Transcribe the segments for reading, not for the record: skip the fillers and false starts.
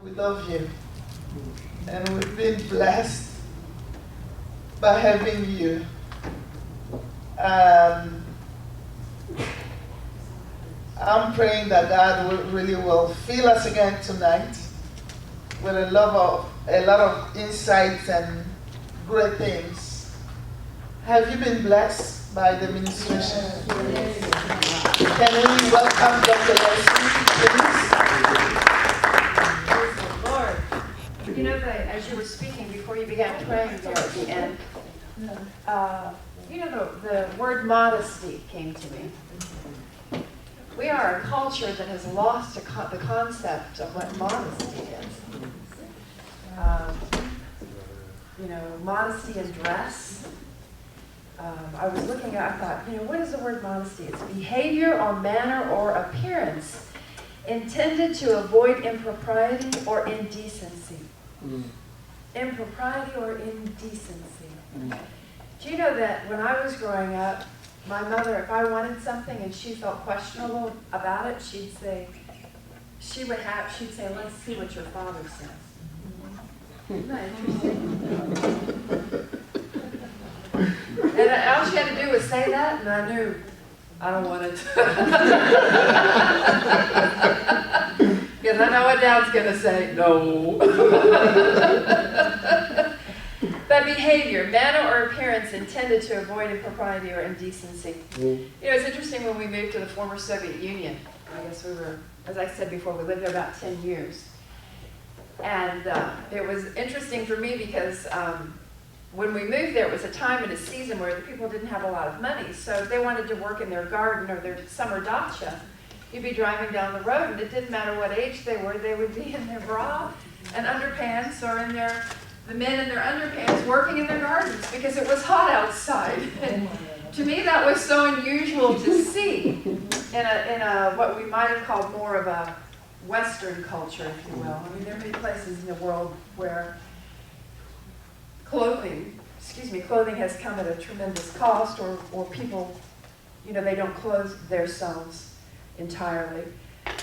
We love you. And we've been blessed by having you. I'm praying that God really will fill us again tonight with a lot of insights and great things. Have you been blessed by the ministration? Can we welcome Dr. Leslie, please? Lord, you know, as you were speaking before you began praying there at the end, the word modesty came to me. We are a culture that has lost the concept of what modesty is. Modesty in dress. I was looking at, I thought, what is the word modesty? It's behavior or manner or appearance intended to avoid impropriety or indecency. Impropriety or indecency. Do you know that when I was growing up, my mother, if I wanted something and she felt questionable about it, she'd say, let's see what your father says. Isn't that interesting? And all she had to do was say that, and I knew I don't want it. Because I know what Dad's going to say. No. But behavior, manner or appearance intended to avoid impropriety or indecency. It's interesting when we moved to the former Soviet Union. I guess we were, as I said before, we lived there about 10 years. And it was interesting for me because when we moved there, it was a time and a season where the people didn't have a lot of money. So if they wanted to work in their garden or their summer dacha, you'd be driving down the road, and it didn't matter what age they were, they would be in their bra and underpants or in the men in their underpants working in their gardens because it was hot outside. And to me, that was so unusual to see in a what we might have called more of a Western culture, if you will. I mean, there are many places in the world where clothing has come at a tremendous cost, or people, they don't clothe themselves entirely.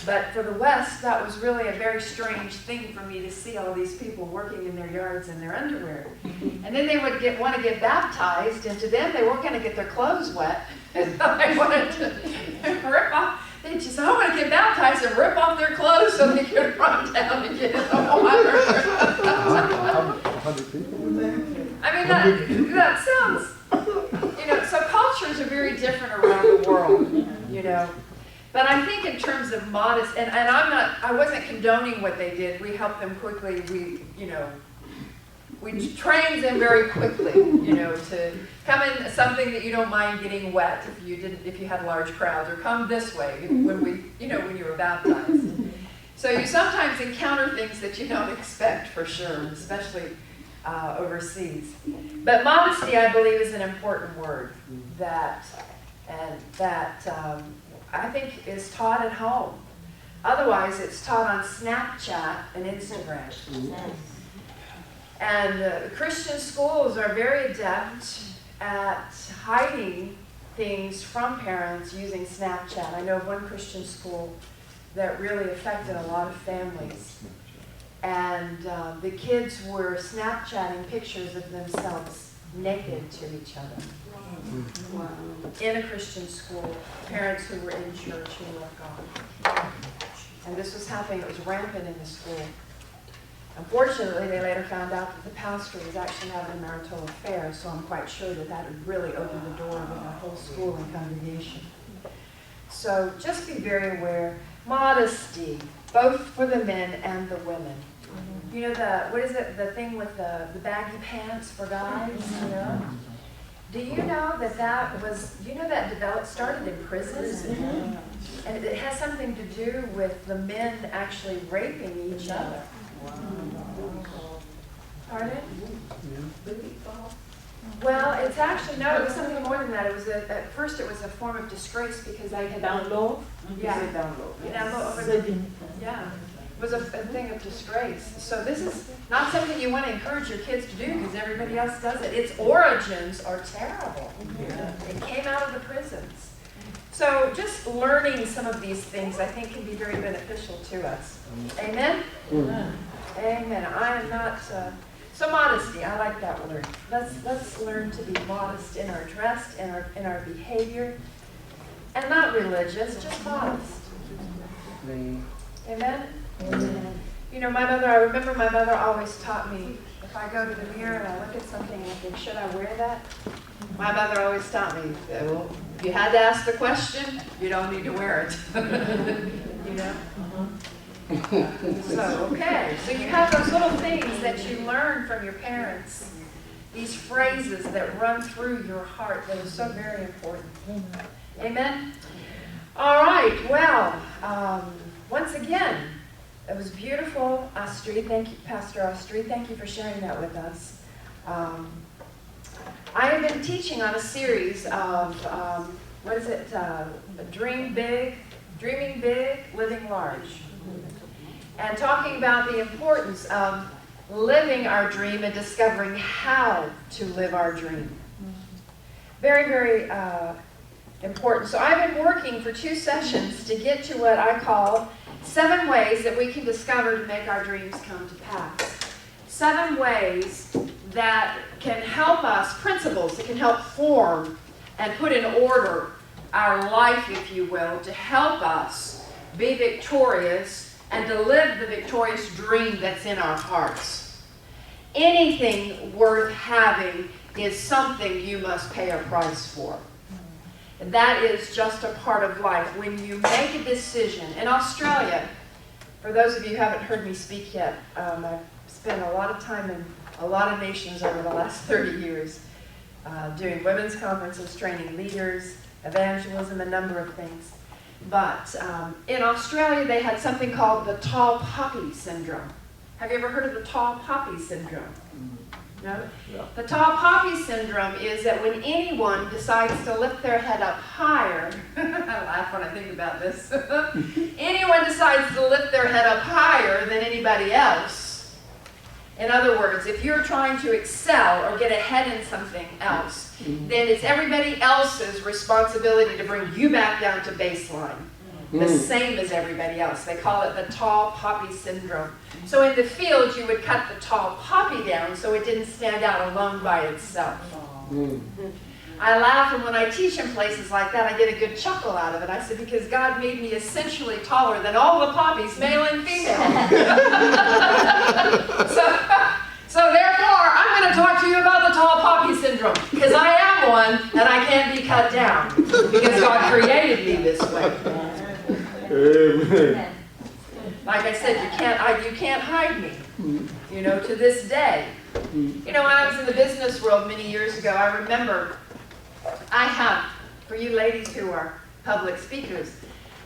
But for the West, that was really a very strange thing for me to see all these people working in their yards in their underwear. And then they would want to get baptized, and to them, they weren't going to get their clothes wet. And they wanted to rip off. They just, I want to get baptized and rip off their clothes so they could run down and get in the water. 100 people? I mean, that sounds, so cultures are very different around the world, But I think in terms of modest, and I wasn't condoning what they did. We helped them quickly. We trained them very quickly, to come in something that you don't mind getting wet if you had large crowds, or come this way when you were baptized. So you sometimes encounter things that you don't expect, for sure, especially overseas. But modesty, I believe, is an important word that I think is taught at home. Otherwise, it's taught on Snapchat and Instagram. And Christian schools are very adept at hiding things from parents using Snapchat. I know of one Christian school that really affected a lot of families. And the kids were Snapchatting pictures of themselves naked to each other. Wow. In a Christian school, parents who were in church who loved God. And this was happening, it was rampant in the school. Unfortunately, they later found out that the pastor was actually having a marital affair, so I'm quite sure that had really opened the door with the whole school and congregation. So just be very aware. Modesty, both for the men and the women. The thing with the baggy pants for guys, Do you know that started in prisons? And it has something to do with the men actually raping each other. Pardon? Well, it's actually, no, it was something more than that. It was at first it was a form of disgrace because they had... Down low? Yeah. Down low. Down low. Yeah. It was a thing of disgrace. So this is not something you want to encourage your kids to do because everybody else does it. Its origins are terrible. It came out of the prisons. So just learning some of these things, I think, can be very beneficial to us. Amen? Amen. I am not, so modesty, I like that word. Let's learn to be modest in our dress, in our behavior, and not religious, just modest. Amen? Amen. You know, I remember my mother always taught me, if I go to the mirror and I look at something and I think, should I wear that? My mother always taught me, well, if you had to ask the question, you don't need to wear it. You know? So, okay. So you have those little things that you learn from your parents. These phrases that run through your heart that are so very important. Amen? All right. Well, once again, it was beautiful, Astrid. Thank you, Pastor Astrid. Thank you for sharing that with us. I have been teaching on a series of, Dreaming Big, Living Large. And talking about the importance of living our dream and discovering how to live our dream. Very, very important. So I've been working for 2 sessions to get to what I call 7 ways that we can discover to make our dreams come to pass. 7 ways that can help us, principles that can help form and put in order our life, if you will, to help us be victorious and to live the victorious dream that's in our hearts. Anything worth having is something you must pay a price for. And that is just a part of life. When you make a decision, in Australia, for those of you who haven't heard me speak yet, I've spent a lot of time in a lot of nations over the last 30 years, doing women's conferences, training leaders, evangelism, a number of things. But in Australia, they had something called the tall poppy syndrome. Have you ever heard of the tall poppy syndrome? No? Yeah. The tall poppy syndrome is that when anyone decides to lift their head up higher, I laugh when I think about this. Anyone decides to lift their head up higher than anybody else. In other words, if you're trying to excel or get ahead in something else, then it's everybody else's responsibility to bring you back down to baseline. The same as everybody else. They call it the tall poppy syndrome. So in the field, you would cut the tall poppy down so it didn't stand out alone by itself. I laugh, and when I teach in places like that, I get a good chuckle out of it. I said, because God made me essentially taller than all the poppies, male and female. So therefore, I'm going to talk to you about the tall poppy syndrome, because I am one, and I can't be cut down, because God created me this way. Amen. Like I said, you can't hide me, you know, to this day. You know, when I was in the business world many years ago, I remember I have, for you ladies who are public speakers,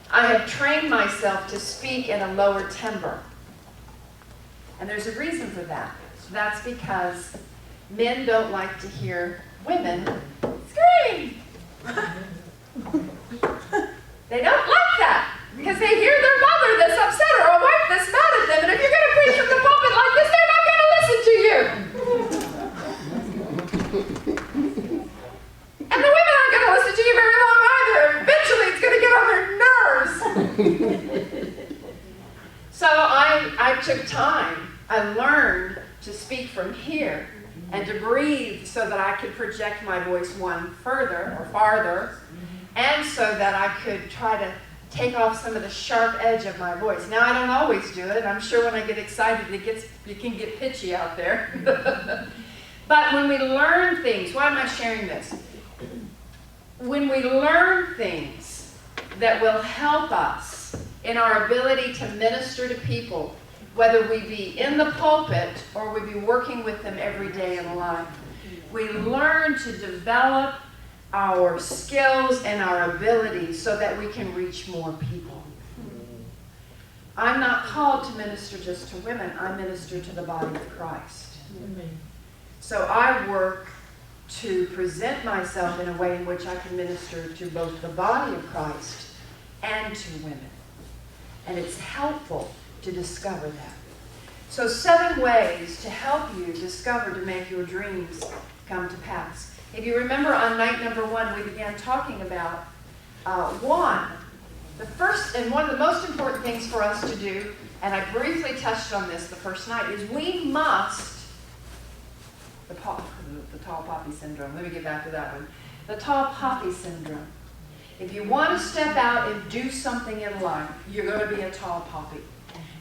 I have trained myself to speak in a lower timbre. And there's a reason for that. That's because men don't like to hear women scream. They don't like that. Because they hear their mother that's upset or a wife that's mad at them. And if you're going to preach from the pulpit like this, they're not going to listen to you. And the women aren't going to listen to you very long either. Eventually, it's going to get on their nerves. So I took time. I learned to speak from here and to breathe so that I could project my voice further or farther, and so that I could try to take off some of the sharp edge of my voice. Now, I don't always do it. I'm sure when I get excited, it can get pitchy out there. But when we learn things, why am I sharing this? When we learn things that will help us in our ability to minister to people, whether we be in the pulpit or we be working with them every day in life, we learn to develop our skills and our abilities so that we can reach more people. I'm not called to minister just to women. I minister to the body of Christ. So I work to present myself in a way in which I can minister to both the body of Christ and to women. And it's helpful to discover that. So 7 ways to help you discover to make your dreams come to pass. If you remember on night number 1, we began talking about The first and one of the most important things for us to do, and I briefly touched on this the first night, is we must, the tall poppy syndrome, let me get back to that one. The tall poppy syndrome. If you want to step out and do something in life, you're going to be a tall poppy.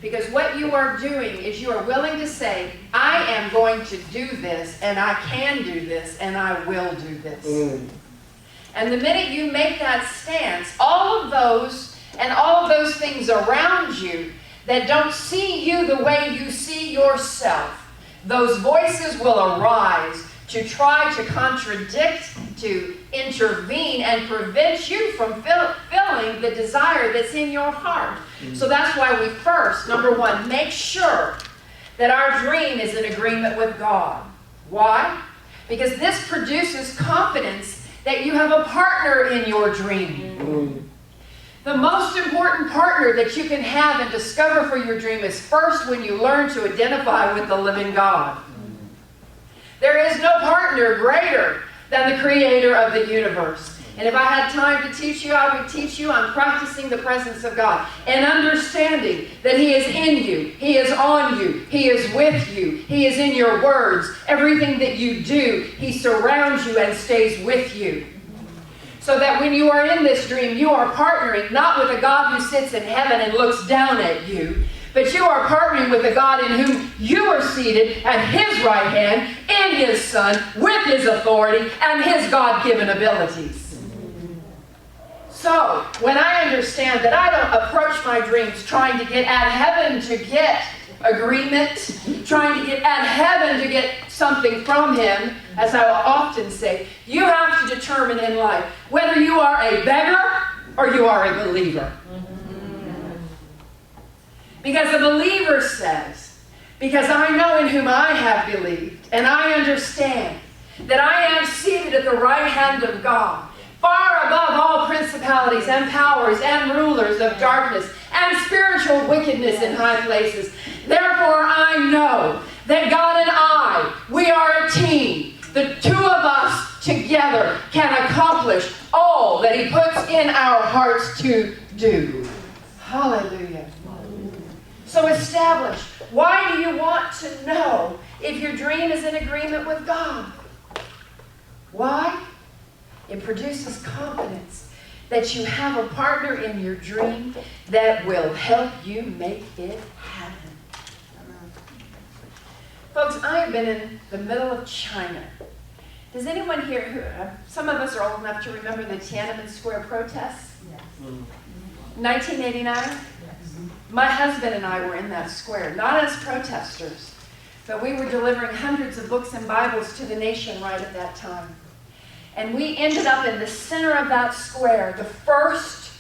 Because what you are doing is you are willing to say, I am going to do this, and I can do this, and I will do this. And the minute you make that stance, all of those things around you that don't see you the way you see yourself, those voices will arise to try to contradict, to intervene, and prevent you from fulfilling the desire that's in your heart. So that's why we first, number one, make sure that our dream is in agreement with God. Why? Because this produces confidence that you have a partner in your dream. The most important partner that you can have and discover for your dream is first when you learn to identify with the living God. There is no partner greater than the creator of the universe. And if I had time to teach you, I would teach you on practicing the presence of God and understanding that He is in you, He is on you, He is with you, He is in your words. Everything that you do, He surrounds you and stays with you. So that when you are in this dream, you are partnering not with a God who sits in heaven and looks down at you, but you are partnering with the God in whom you are seated at His right hand, in His Son, with His authority and His God-given abilities. So, when I understand that I don't approach my dreams trying to get at heaven to get agreement, trying to get at heaven to get something from Him, as I will often say, you have to determine in life whether you are a beggar or you are a believer. Because a believer says, because I know in whom I have believed, and I understand that I am seated at the right hand of God, far above all principalities and powers and rulers of darkness and spiritual wickedness in high places. Therefore I know that God and I, we are a team. The two of us together can accomplish all that He puts in our hearts to do. Hallelujah. So establish, why do you want to know if your dream is in agreement with God? Why? It produces confidence that you have a partner in your dream that will help you make it happen. Folks, I have been in the middle of China. Does anyone here, some of us are old enough to remember the Tiananmen Square protests? Yes. 1989? My husband and I were in that square, not as protesters, but we were delivering hundreds of books and Bibles to the nation right at that time. And we ended up in the center of that square, the first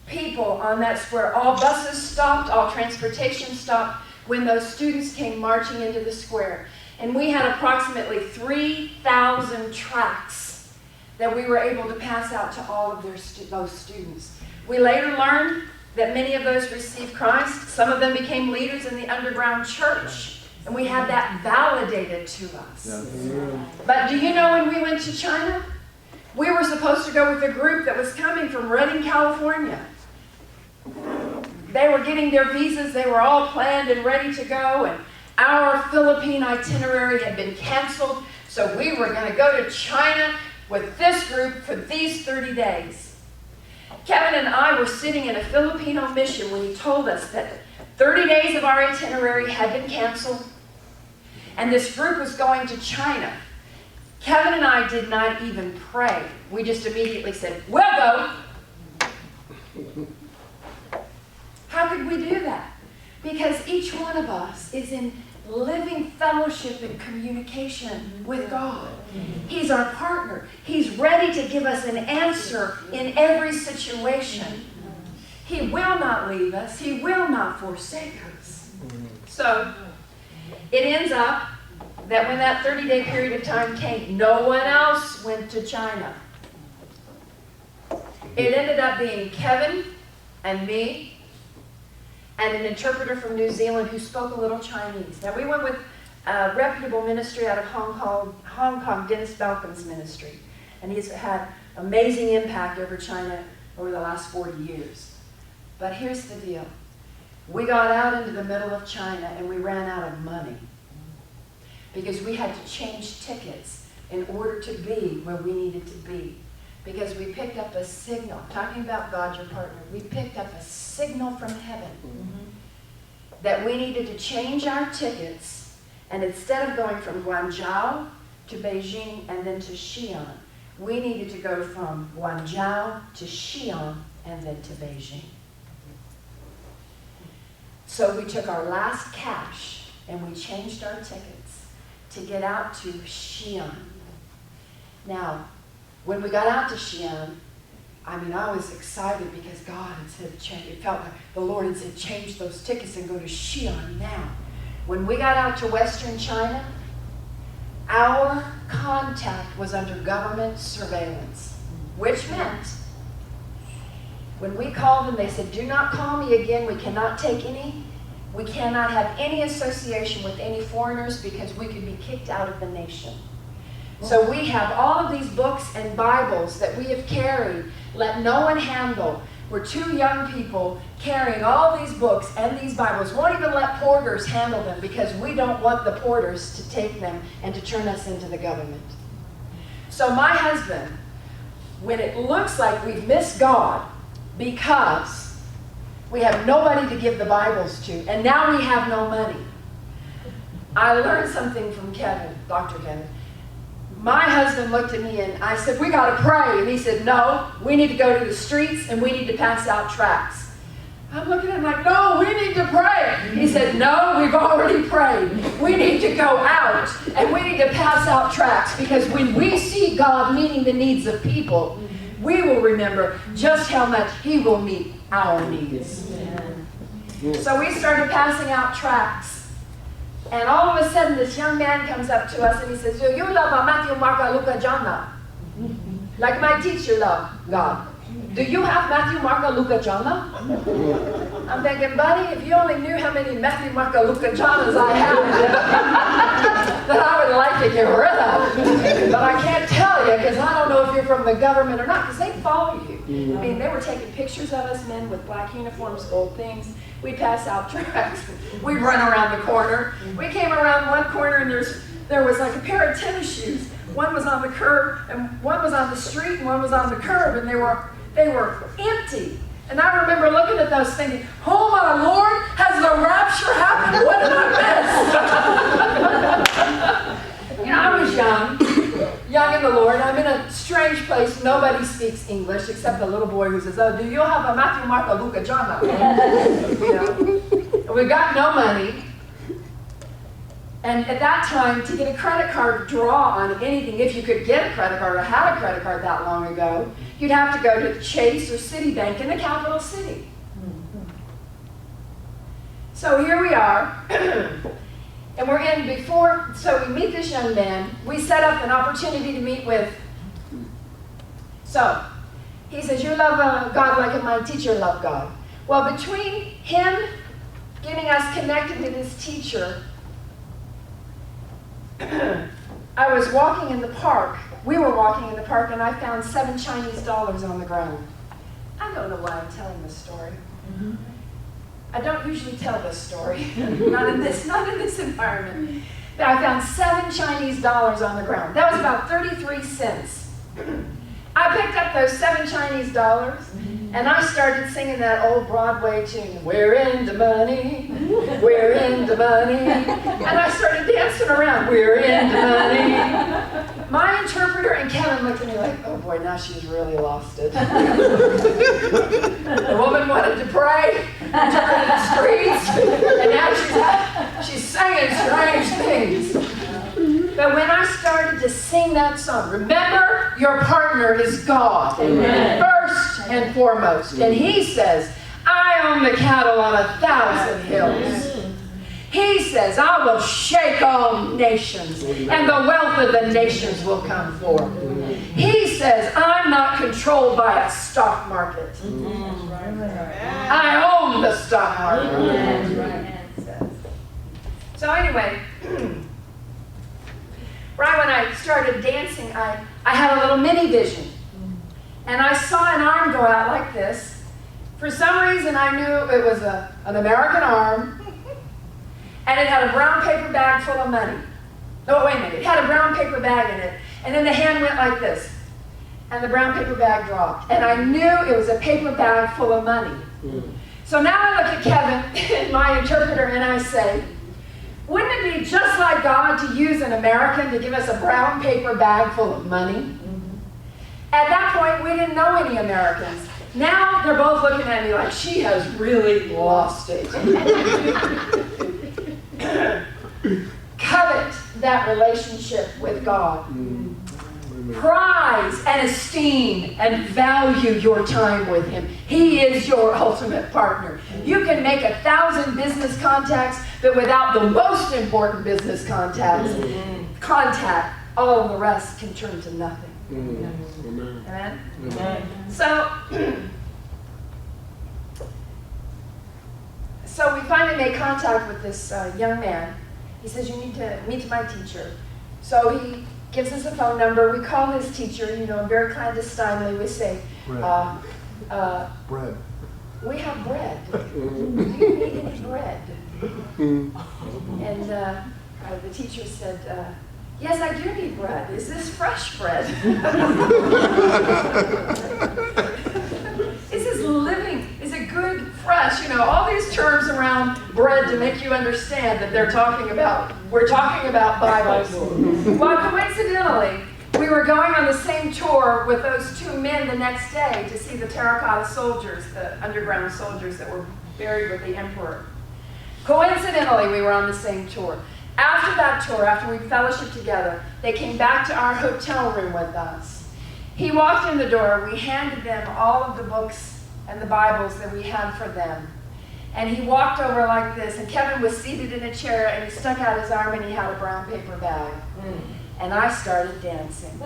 people on that square. All buses stopped, all transportation stopped when those students came marching into the square. And we had approximately 3,000 tracts that we were able to pass out to all of those students. We later learned that many of those received Christ. Some of them became leaders in the underground church. And we had that validated to us. Yes. But do you know when we went to China? We were supposed to go with a group that was coming from Redding, California. They were getting their visas. They were all planned and ready to go. And our Philippine itinerary had been canceled. So we were going to go to China with this group for these 30 days. Kevin and I were sitting in a Filipino mission when he told us that 30 days of our itinerary had been canceled. And this group was going to China. Kevin and I did not even pray. We just immediately said, we'll go. How could we do that? Because each one of us is in living fellowship and communication with God. He's our partner. He's ready to give us an answer in every situation. He will not leave us. He will not forsake us. So, it ends up that when that 30-day period of time came, no one else went to China. It ended up being Kevin and me and an interpreter from New Zealand who spoke a little Chinese. Now, we went with a reputable ministry out of Hong Kong, Dennis Balcom's ministry. And he's had amazing impact over China over the last 40 years. But here's the deal. We got out into the middle of China and we ran out of money because we had to change tickets in order to be where we needed to be. Because we picked up a signal, talking about God, your partner, we picked up a signal from heaven that we needed to change our tickets, and instead of going from Guangzhou to Beijing and then to Xi'an, we needed to go from Guangzhou to Xi'an and then to Beijing. So we took our last cash and we changed our tickets to get out to Xi'an. Now, when we got out to Xi'an, I mean, I was excited because God had said, it felt like the Lord had said, change those tickets and go to Xi'an now. When we got out to Western China, our contact was under government surveillance, which meant when we called them, they said, do not call me again. We cannot we cannot have any association with any foreigners because we could be kicked out of the nation. So we have all of these books and Bibles that we have carried, let no one handle. We're two young people carrying all these books and these Bibles. Won't even let porters handle them because we don't want the porters to take them and to turn us into the government. So my husband, when it looks like we've missed God because we have nobody to give the Bibles to, and now we have no money, I learned something from Kevin, Dr. Kevin. My husband looked at me and I said, we got to pray. And he said, no, we need to go to the streets and we need to pass out tracts. I'm looking at him like, no, we need to pray. He said, no, we've already prayed. We need to go out and we need to pass out tracts because when we see God meeting the needs of people, we will remember just how much He will meet our needs. So we started passing out tracts. And all of a sudden, this young man comes up to us and he says, you love Matthew, Mark, Luke, John now. Like my teacher loved God. Do you have Matthew, Mark, Luke, John now? I'm thinking, buddy, if you only knew how many Matthew, Mark, Luke, Johns I have, that I would like to get rid of. But I can't tell you because I don't know if you're from the government or not because they follow you. I mean, they were taking pictures of us, men with black uniforms, gold things. We pass out tracts. We run around the corner. We came around one corner and there was like a pair of tennis shoes. One was on the curb and one was on the street and one was on the curb and they were empty. And I remember looking at those thinking, oh my Lord, has the rapture happened? What did I miss? You know, I was young in the Lord. I'm in a strange place. Nobody speaks English except a little boy who says, oh, do you have a Matthew, Mark, Luke, John? You know? We got no money. And at that time, to get a credit card draw on anything, if you could get a credit card or had a credit card that long ago, you'd have to go to Chase or Citibank in the capital city. So here we are. And we're in before, so we meet this young man. We set up an opportunity to meet with. So he says, you love God like my teacher loved God. Well, between him getting us connected to this teacher, I was walking in the park. We were walking in the park and I found 7 Chinese dollars on the ground. I don't know why I'm telling this story. I don't usually tell this story, not in this environment. But I found 7 Chinese dollars on the ground. That was about 33 cents. I picked up those 7 Chinese dollars and I started singing that old Broadway tune, we're in the money, we're in the money. And I started dancing around, we're in the money. My interpreter and Kevin looked at me like, oh boy, now she's really lost it. The woman wanted to pray, interpreted the streets, and now she's singing strange things. But when I started to sing that song, remember your partner is God. Amen. First and foremost. And He says, I own the cattle on 1,000 hills. He says, I will shake all nations, and the wealth of the nations will come forth. He says, I'm not controlled by a stock market. I own the stock market. So anyway, right when I started dancing, I had a little mini vision. and I saw an arm go out like this. For some reason, I knew it was an American arm, and it had a brown paper bag full of money. No, wait a minute. It had a brown paper bag in it, and then the hand went like this, and the brown paper bag dropped. And I knew it was a paper bag full of money. So now I look at Kevin, my interpreter, and I say, wouldn't it be just like God to use an American to give us a brown paper bag full of money? At that point, we didn't know any Americans. Now they're both looking at me like, she has really lost it. Covet that relationship with God. Prize and esteem and value your time with Him. He is your ultimate partner. You can make 1,000 business contacts, but without the most important business contact, all of the rest can turn to nothing. Amen? Amen. So we finally made contact with this young man. He says, you need to meet my teacher. So he gives us a phone number. We call his teacher, very clandestinely. We say, bread. We have bread. Do you need any bread? And the teacher said, yes, I do need bread. Is this fresh bread? Is this living? Is it good, fresh? All these terms around bread to make you understand that we're talking about Bibles. Well, coincidentally, we were going on the same tour with those two men the next day to see the terracotta soldiers, the underground soldiers that were buried with the emperor. Coincidentally, we were on the same tour. After that tour, after we fellowshiped together, they came back to our hotel room with us. He walked in the door. We handed them all of the books and the Bibles that we had for them. And he walked over like this, and Kevin was seated in a chair, and he stuck out his arm, and he had a brown paper bag. And I started dancing.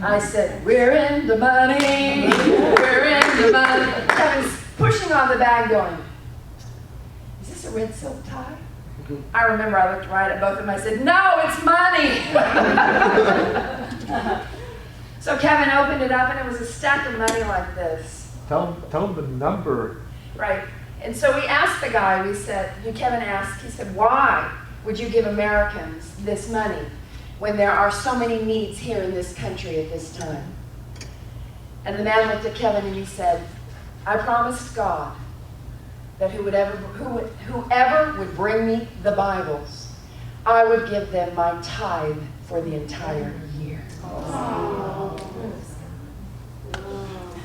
I said, we're in the money, we're in the money. Kevin's pushing on the bag going, is this a red silk tie? I remember I looked right at both of them. I said, no, it's money. So Kevin opened it up, and it was a stack of money like this. Tell him the number. Right. And so we asked the guy, Kevin asked, he said, why would you give Americans this money when there are so many needs here in this country at this time? And the man looked at Kevin and he said, I promised God that whoever would bring me the Bibles, I would give them my tithe for the entire year. Oh.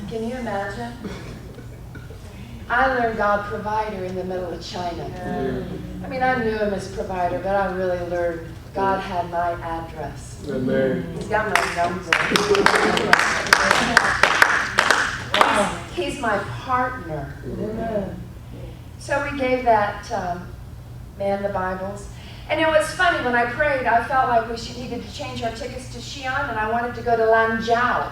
Can you imagine? I learned God provider in the middle of China. I mean, I knew Him as provider, but I really learned God had my address. He's got my number. He's my partner. So we gave that man the Bibles. And it was funny, when I prayed, I felt like we needed to change our tickets to Xi'an, and I wanted to go to Lanzhou.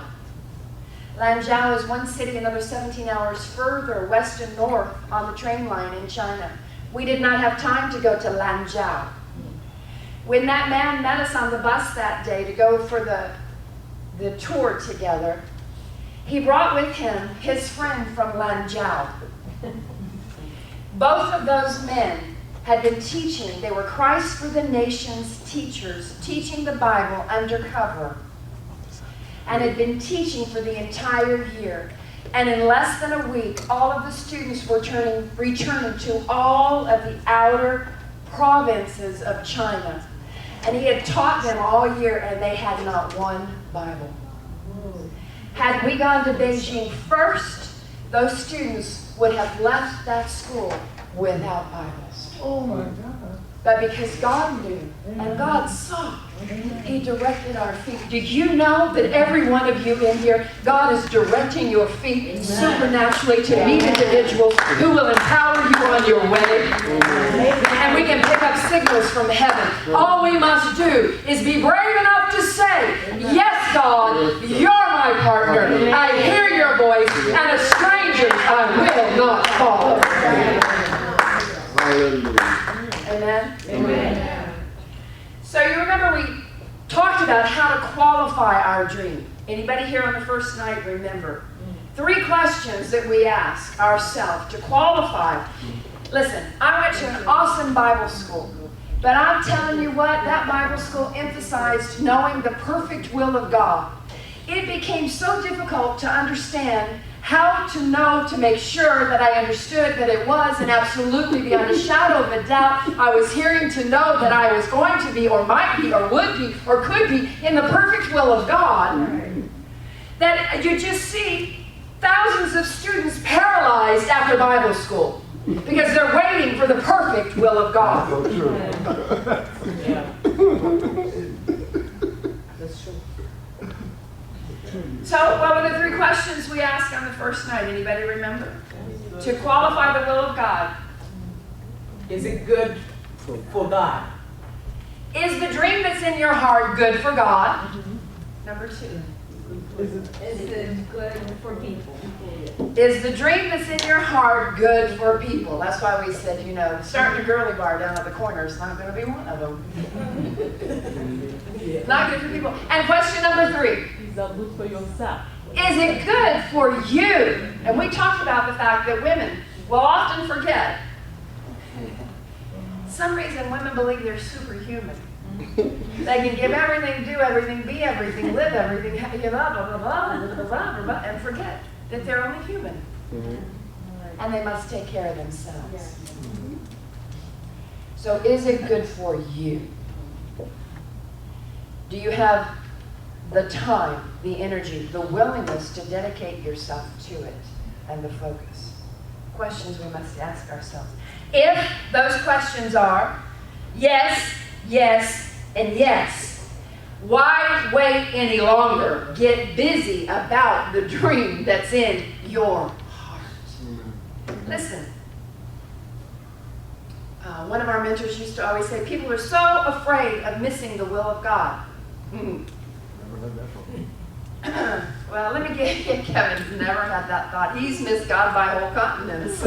Lanzhou is one city another 17 hours further west and north on the train line in China. We did not have time to go to Lanzhou. When that man met us on the bus that day to go for the tour together, he brought with him his friend from Lanzhou. Both of those men had been teaching. They were Christ for the Nations teachers, teaching the Bible undercover, and had been teaching for the entire year. And in less than a week, all of the students were returning to all of the outer provinces of China. And he had taught them all year, and they had not one Bible. Had we gone to Beijing first, those students would have left that school without Bibles. Oh my God. But because God knew and God saw, He directed our feet. Did you know that every one of you in here, God is directing your feet supernaturally to meet individuals who will empower you on your way? And we can pick up signals from heaven. All we must do is be brave enough to say, yes, God, you're my partner. I hear your voice, and as strangers I will not follow. Amen? Amen. So you remember we talked about how to qualify our dream. Anybody here on the first night remember? 3 questions that we ask ourselves to qualify. Listen, I went to an awesome Bible school, but I'm telling you what, that Bible school emphasized knowing the perfect will of God. It became so difficult to understand how to know to make sure that I understood that it was, and absolutely beyond a shadow of a doubt, I was hearing to know that I was going to be, or might be, or would be, or could be in the perfect will of God. That you just see thousands of students paralyzed after Bible school because they're waiting for the perfect will of God. So true. Yeah. That's true. So, what were the 3 questions we asked on the first night? Anybody remember? To qualify the will of God. Is it good for God? Is the dream that's in your heart good for God? Number 2. Is it good for people? Is the dream that's in your heart good for people? That's why we said, you know, starting a girly bar down at the corner is not going to be one of them. Not good for people. And question number 3. Is that good for yourself? Is it good for you? And we talked about the fact that women will often forget. For some reason, women believe they're superhuman. They can give everything, do everything, be everything, live everything, blah, blah, blah, blah, blah, blah, blah, and forget that they're only human. And they must take care of themselves. So is it good for you? Do you have the time, the energy, the willingness to dedicate yourself to it, and the focus? Questions we must ask ourselves. If those questions are yes, yes, and yes, why wait any longer? Get busy about the dream that's in your heart. Listen, one of our mentors used to always say, people are so afraid of missing the will of God. Well, let me get Kevin's never had that thought. He's missed God by whole continents.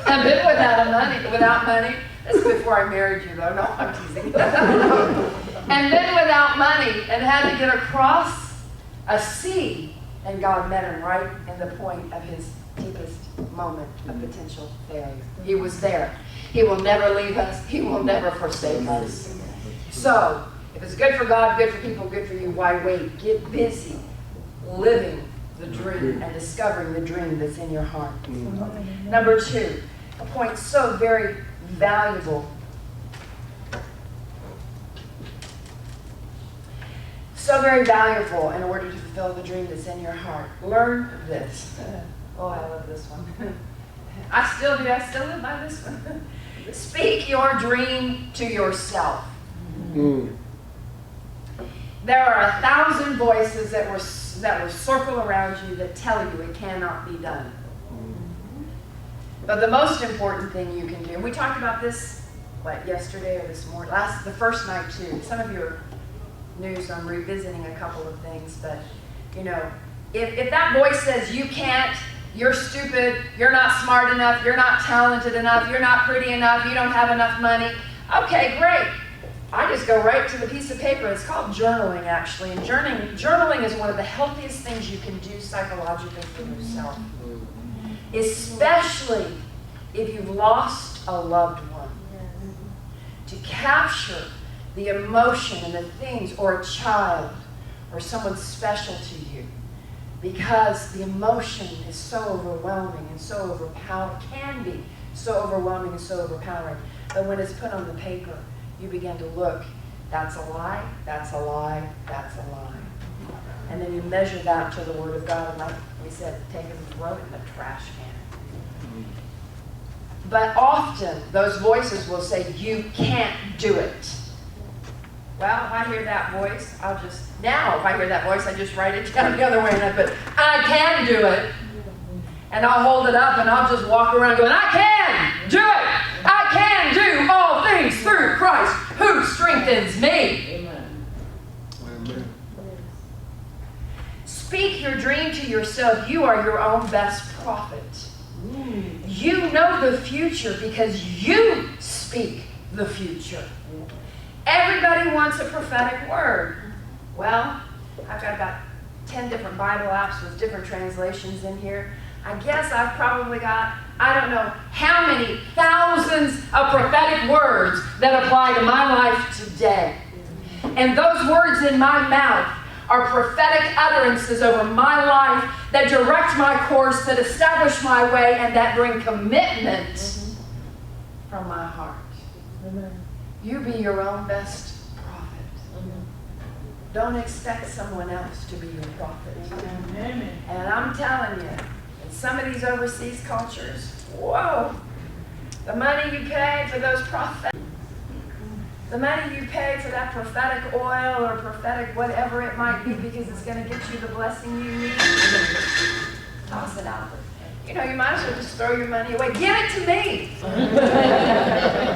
And been without money. That's before I married you, though. No, I'm teasing. And then without money, and had to get across a sea, and God met him right in the point of his deepest moment of potential failure. He was there. He will never leave us. He will never forsake us. So, if it's good for God, good for people, good for you, why wait? Get busy living the dream and discovering the dream that's in your heart. Number 2, a point so very valuable. So very valuable in order to fulfill the dream that's in your heart. Learn this. Oh, I love this one. I still do. I still live by this one. Speak your dream to yourself. There are 1,000 voices that will circle around you that tell you it cannot be done. But the most important thing you can do, and we talked about this, yesterday or this morning, the first night too. Some of you are new, so I'm revisiting a couple of things, but you know, if that voice says you can't, you're stupid, you're not smart enough, you're not talented enough, you're not pretty enough, you don't have enough money, okay, great. I just go right to the piece of paper. It's called journaling, actually. And journaling is one of the healthiest things you can do psychologically for yourself. Especially if you've lost a loved one. To capture the emotion and the things, or a child, or someone special to you. Because the emotion is so overwhelming and so overpowering, can be so overwhelming and so overpowering. But when it's put on the paper, you begin to look, that's a lie, that's a lie, that's a lie. And then you measure that to the Word of God, and like we said, take it and throw it in the trash can. But often, those voices will say, you can't do it. Well, if I hear that voice, if I hear that voice, I just write it down the other way, and I put, I can do it. And I'll hold it up, and I'll just walk around going, I can do it. I can do all things through Christ who strengthens me. Amen. Amen. Speak your dream to yourself. You are your own best prophet. You know the future because you speak the future. Everybody wants a prophetic word. Well, I've got about 10 different Bible apps with different translations in here. I guess I've probably got, I don't know how many thousands of prophetic words that apply to my life today. And those words in my mouth are prophetic utterances over my life that direct my course, that establish my way, and that bring commitment from my heart. You be your own best prophet. Don't expect someone else to be your prophet. And I'm telling you, in some of these overseas cultures, whoa, the money you pay for those prophets, the money you pay for that prophetic oil or prophetic whatever it might be, because it's going to get you the blessing you need, toss it out. You know, you might as well just throw your money away. Give it to me.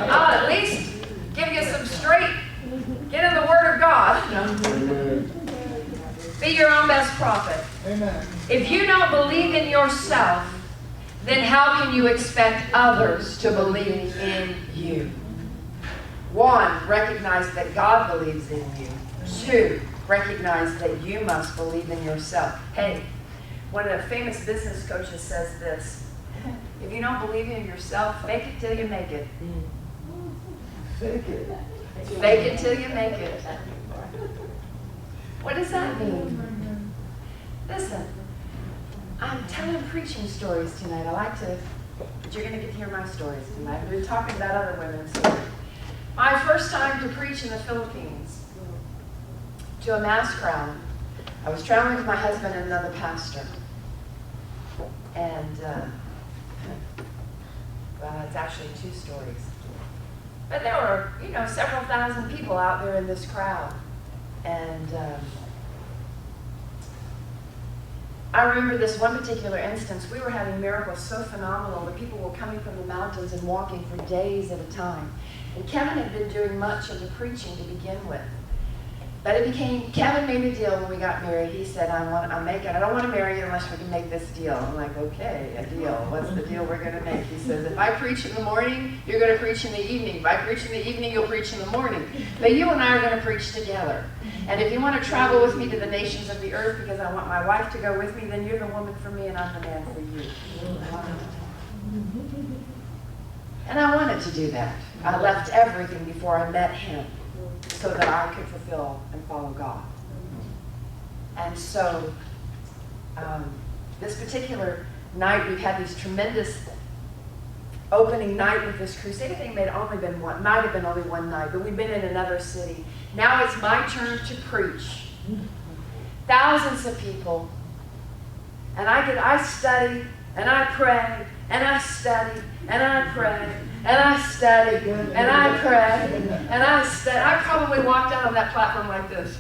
I'll at least give you some straight, get in the Word of God. Be your own best prophet. Amen. If you don't believe in yourself, then how can you expect others to believe in you? 1, recognize that God believes in you. 2, recognize that you must believe in yourself. Hey, one of the famous business coaches says this: if you don't believe in yourself, fake it till you make it. Fake it. Fake it till you make it. What does that mean? Listen, I'm telling preaching stories tonight. I like to, but you're going to get to hear my stories tonight. We've been talking about other women's stories. My first time to preach in the Philippines to a mass crowd, I was traveling with my husband and another pastor. And, well, it's actually 2 stories. But there were, you know, several thousand people out there in this crowd. And I remember this one particular instance. We were having miracles so phenomenal that people were coming from the mountains and walking for days at a time. And Kevin had been doing much of the preaching to begin with. But it became, Kevin made a deal when we got married. He said, I don't want to marry you unless we can make this deal. I'm like, okay, a deal. What's the deal we're going to make? He says, if I preach in the morning, you're going to preach in the evening. If I preach in the evening, you'll preach in the morning. But you and I are going to preach together. And if you want to travel with me to the nations of the earth because I want my wife to go with me, then you're the woman for me and I'm the man for you. And I wanted to do that. I left everything before I met him so that I could fulfill and follow God. And so this particular night, we've had these tremendous opening night with this crusade. I think might have been only one night, but we've been in another city. Now it's my turn to preach. Thousands of people. And I study, and I pray, and I study, and I pray, and I study, and I pray, and I study. I probably walked out on that platform like this.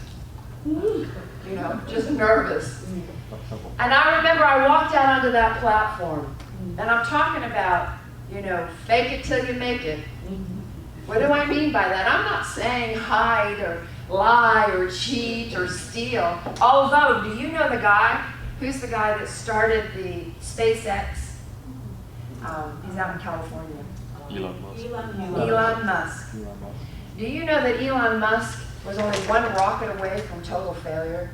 You know, just nervous. And I remember I walked out onto that platform, and I'm talking about, you know, fake it till you make it. What do I mean by that? I'm not saying hide or lie or cheat or steal. Although, do you know the guy? Who's the guy that started the SpaceX? He's out in California. Elon Musk. Elon Musk. Do you know that Elon Musk was only one rocket away from total failure?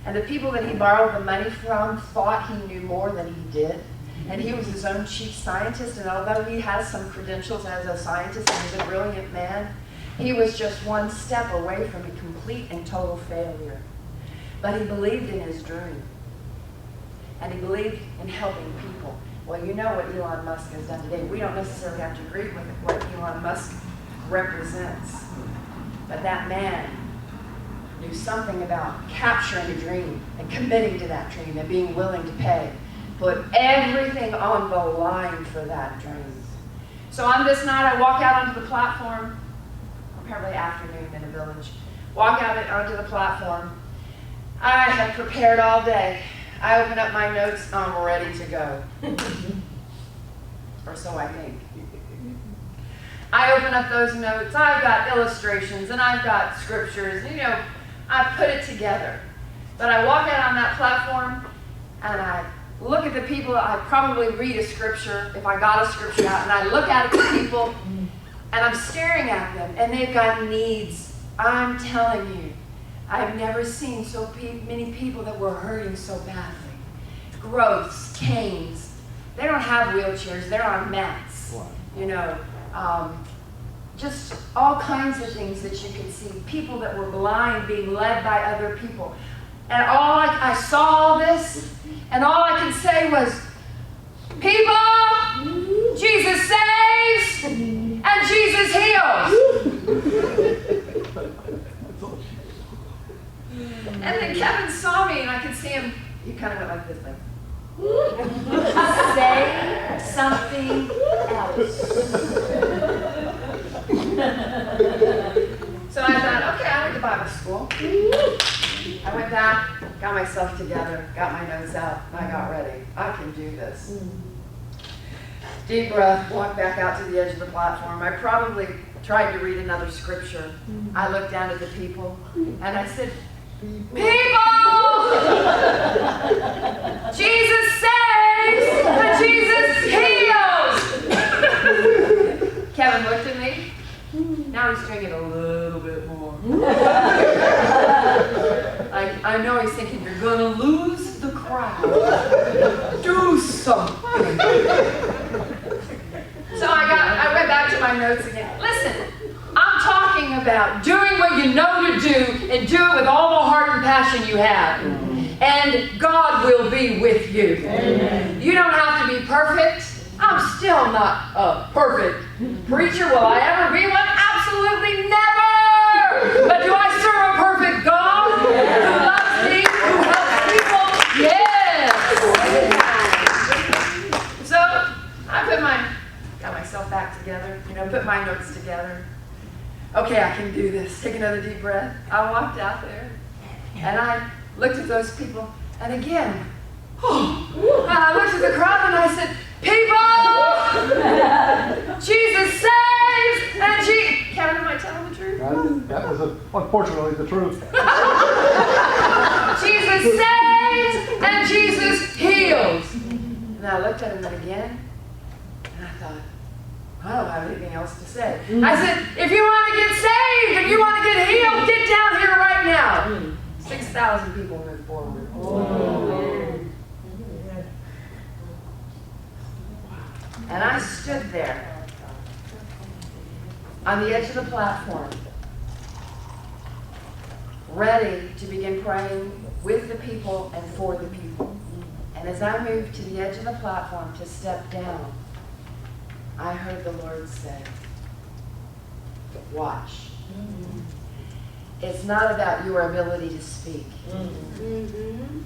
And the people that he borrowed the money from thought he knew more than he did. And he was his own chief scientist, and although he has some credentials as a scientist and he's a brilliant man, he was just one step away from a complete and total failure. But he believed in his dream. And he believed in helping people. Well, you know what Elon Musk has done today. We don't necessarily have to agree with what Elon Musk represents. But that man knew something about capturing a dream and committing to that dream and being willing to pay. Put everything on the line for that dream. So on this night, I walk out onto the platform, apparently afternoon in a village. Walk out onto the platform. I have prepared all day. I open up my notes, I'm ready to go. Or so I think. I open up those notes, I've got illustrations and I've got scriptures, you know, I put it together. But I walk out on that platform and I look at the people, I probably read a scripture, if I got a scripture out, and I look at the people and I'm staring at them and they've got needs. I'm telling you, I've never seen so many people that were hurting so badly. Growths, canes. They don't have wheelchairs. They're on mats. You know, just all kinds of things that you could see. People that were blind being led by other people. And I saw all this, and all I could say was, people, Jesus saves, and Jesus heals. And then Kevin saw me, and I could see him, he kind of went like this, like, say something else. So I thought, okay, I went to Bible school. I went back, got myself together, got my notes out, and I got ready. I can do this. Deep breath, walked back out to the edge of the platform. I probably tried to read another scripture. I looked down at the people, and I said, people! Jesus saves, but Jesus heals! Kevin looked at me. Now he's doing it a little bit more. I know he's thinking, you're going to lose the crowd. Do something. So I went back to my notes again. Listen, I'm talking about doing what you know to do and do it with all the heart and passion you have. And God will be with you. Amen. You don't have to be perfect. I'm still not a perfect preacher. Will I ever be one? Absolutely never! But do I serve a perfect God who loves me, who helps people? Yes! So I got myself back together, put my notes together. Okay, I can do this. Take another deep breath. I walked out there, and I looked at those people, and again, I looked at the crowd, and I said, people! Jesus saves, and Kevin, am I telling the truth? That was unfortunately the truth. Jesus saves, and Jesus heals. And I looked at him again, and I thought, I don't have anything else to say. I said, if you want to get saved, if you want to get healed, get down here right now. 6,000 people moved forward. And I stood there on the edge of the platform, ready to begin praying with the people and for the people. And as I moved to the edge of the platform to step down, I heard the Lord say, watch. It's not about your ability to speak,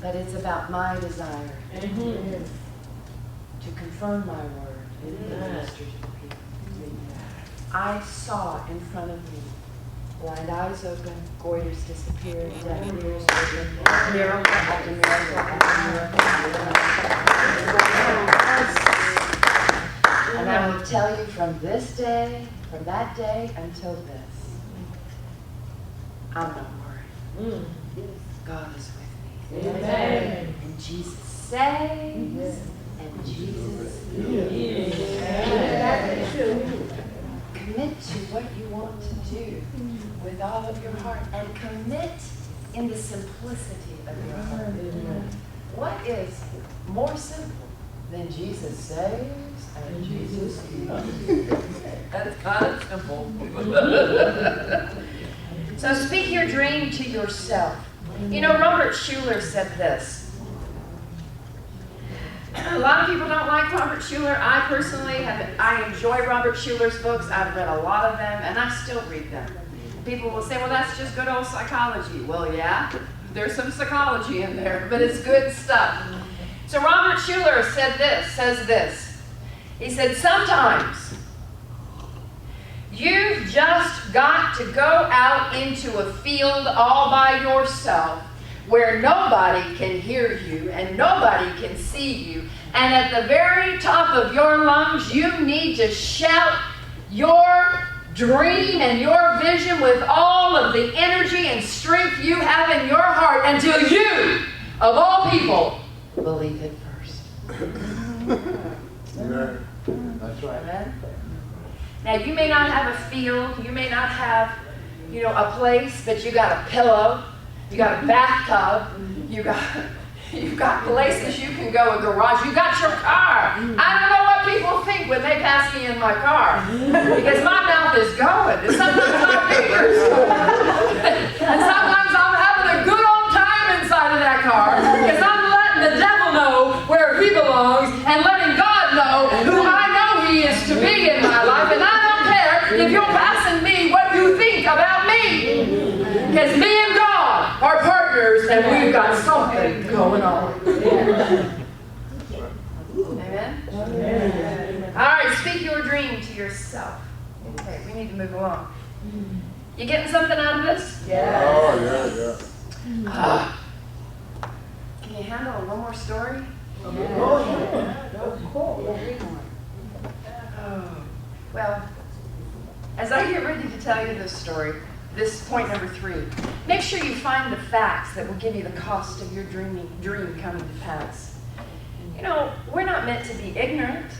but it's about my desire to confirm my word and minister to the people. I saw in front of me blind eyes open, goiters disappeared, deaf ears open, miracle after miracle after miracle. And I will tell you from this day, from that day until this, I'm not worried. God is with me. Amen. And Jesus saves, and Jesus heals. Commit to what you want to do with all of your heart, and commit in the simplicity of your heart. What is more simple than Jesus saves and Jesus heals? That's kind of simple. So speak your dream to yourself. Robert Schuller said this. A lot of people don't like Robert Schuller. I personally I enjoy Robert Schuller's books. I've read a lot of them, and I still read them. People will say, well, that's just good old psychology. Well, yeah, there's some psychology in there, but it's good stuff. So Robert Schuller says this. He said, sometimes you've just got to go out into a field all by yourself where nobody can hear you and nobody can see you. And at the very top of your lungs, you need to shout your dream and your vision with all of the energy and strength you have in your heart until you, of all people, believe it first. That's right. Amen? Now, you may not have a field, you may not have, a place, but you got a pillow, You got a bathtub. You've got places you can go, a garage. You got your car. I don't know what people think when they pass me in my car, because my mouth is going. And sometimes my fingers and sometimes I'm having a good old time inside of that car, because I'm letting the devil know where he belongs and letting God know who I know he is to be in my life. And I don't care if you're passing me what you think about me, because me and God are partners, and we've got something going on. Amen? Amen. All right, speak your dream to yourself. Okay, we need to move along. You getting something out of this? Yeah. Oh, yeah. Can you handle one more story? Well, as I get ready to tell you this story, this point number 3, make sure you find the facts that will give you the cost of your dream coming to pass. You know, we're not meant to be ignorant.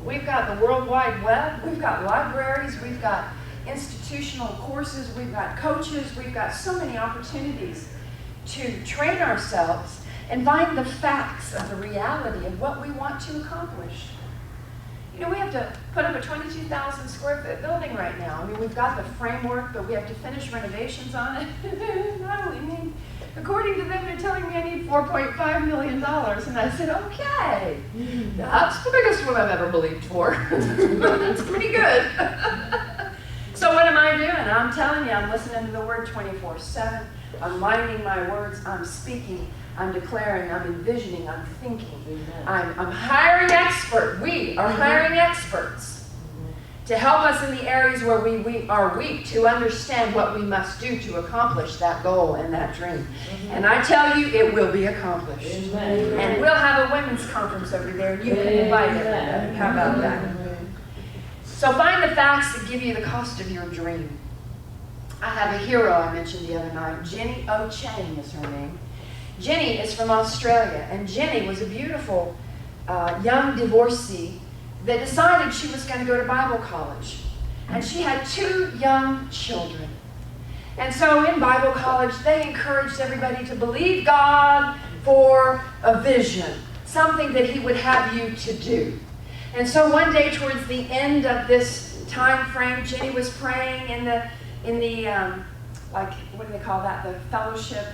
We've got the World Wide Web, we've got libraries, we've got institutional courses, we've got coaches, we've got so many opportunities to train ourselves and find the facts of the reality of what we want to accomplish. You know, we have to put up a 22,000 square foot building right now. I mean, we've got the framework, but we have to finish renovations on it. I mean, according to them, they're telling me I need $4.5 million. And I said, okay, that's the biggest one I've ever believed for. That's pretty good. So what am I doing? I'm telling you, I'm listening to the word 24/7. I'm minding my words. I'm speaking. I'm declaring, I'm envisioning, I'm thinking. I'm hiring experts. We are hiring experts to help us in the areas where we are weak, to understand what we must do to accomplish that goal and that dream. And I tell you, it will be accomplished. And we'll have a women's conference over there, and you can invite everybody. How about that? So find the facts that give you the cost of your dream. I have a hero I mentioned the other night. Jenny O. Chang is her name. Jenny is from Australia, and Jenny was a beautiful young divorcee that decided she was going to go to Bible college. And she had 2 young children. And so in Bible college, they encouraged everybody to believe God for a vision, something that he would have you to do. And so one day towards the end of this time frame, Jenny was praying in the like, what do they call that, the fellowship,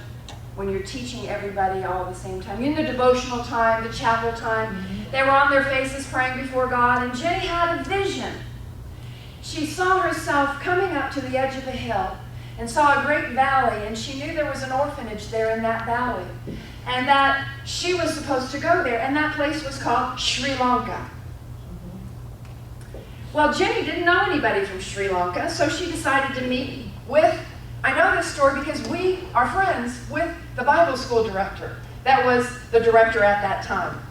when you're teaching everybody all at the same time. In the devotional time, the chapel time, they were on their faces praying before God, and Jenny had a vision. She saw herself coming up to the edge of a hill and saw a great valley, and she knew there was an orphanage there in that valley, and that she was supposed to go there, and that place was called Sri Lanka. Well, Jenny didn't know anybody from Sri Lanka, so she decided to meet with, I know this story because we are friends with the Bible school director. That was the director at that time.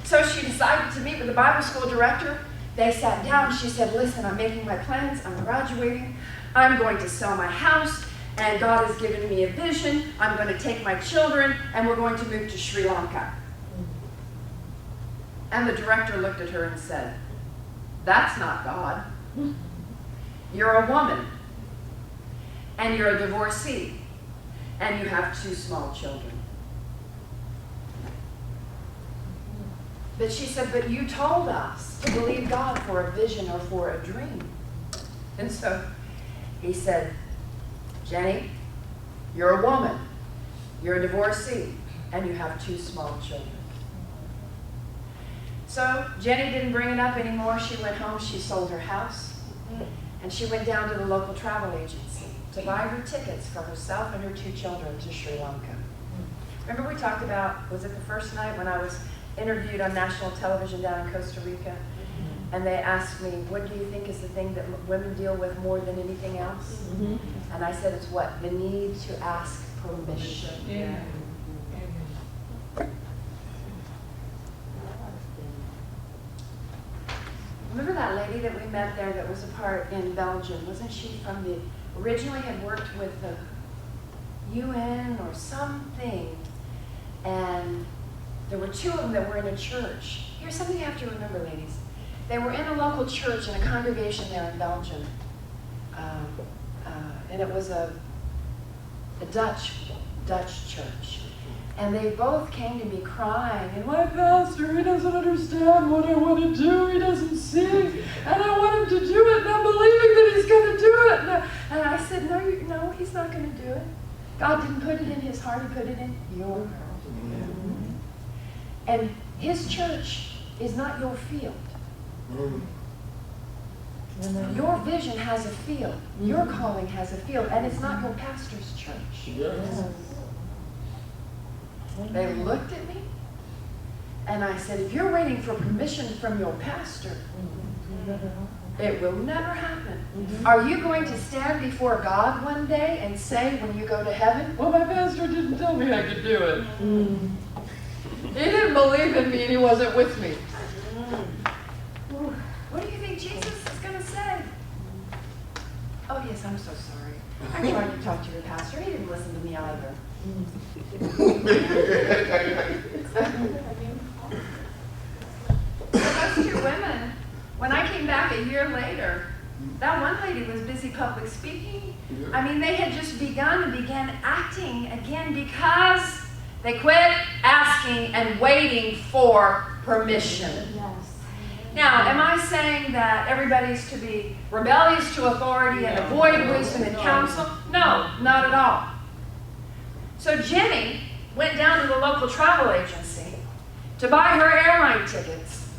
So she decided to meet with the Bible school director. They sat down. She said, listen, I'm making my plans. I'm graduating. I'm going to sell my house, and God has given me a vision. I'm going to take my children, and we're going to move to Sri Lanka. And the director looked at her and said, that's not God. You're a woman, and you're a divorcee, and you have 2 small children. But she said, but you told us to believe God for a vision or for a dream. And so he said, Jenny, you're a woman, you're a divorcee, and you have 2 small children. So Jenny didn't bring it up anymore. She went home, she sold her house, and she went down to the local travel agency to buy her tickets for herself and her 2 children to Sri Lanka. Remember we talked about, was it the first night when I was interviewed on national television down in Costa Rica? And they asked me, what do you think is the thing that women deal with more than anything else? And I said, it's what? The need to ask permission. Yeah. Remember that lady that we met there that was a part in Belgium? Wasn't she from the, originally had worked with the UN or something, and there were 2 of them that were in a church. Here's something you have to remember, ladies. They were in a local church in a congregation there in Belgium, and it was a Dutch Dutch church. And they both came to me crying, and my pastor, he doesn't understand what I want to do, he doesn't see, and I want him to do it, and I'm believing that he's going to do it. And I said, no, he's not going to do it. God didn't put it in his heart, he put it in your heart. And his church is not your field. Your vision has a field. Your calling has a field, and it's not your pastor's church. Yes. They looked at me, and I said, if you're waiting for permission from your pastor, it will never happen. Are you going to stand before God one day and say when you go to heaven, well, my pastor didn't tell me I could do it. He didn't believe in me and he wasn't with me. What do you think Jesus is going to say? Oh, yes, I'm so sorry. I tried to talk to your pastor. He didn't listen to me either. Those two women, when I came back a year later, that one lady was busy public speaking. I mean, they had just begun and began acting again because they quit asking and waiting for permission. Now, am I saying that everybody's to be rebellious to authority and avoid wisdom and counsel? No, not at all. So Jenny went down to the local travel agency to buy her airline tickets.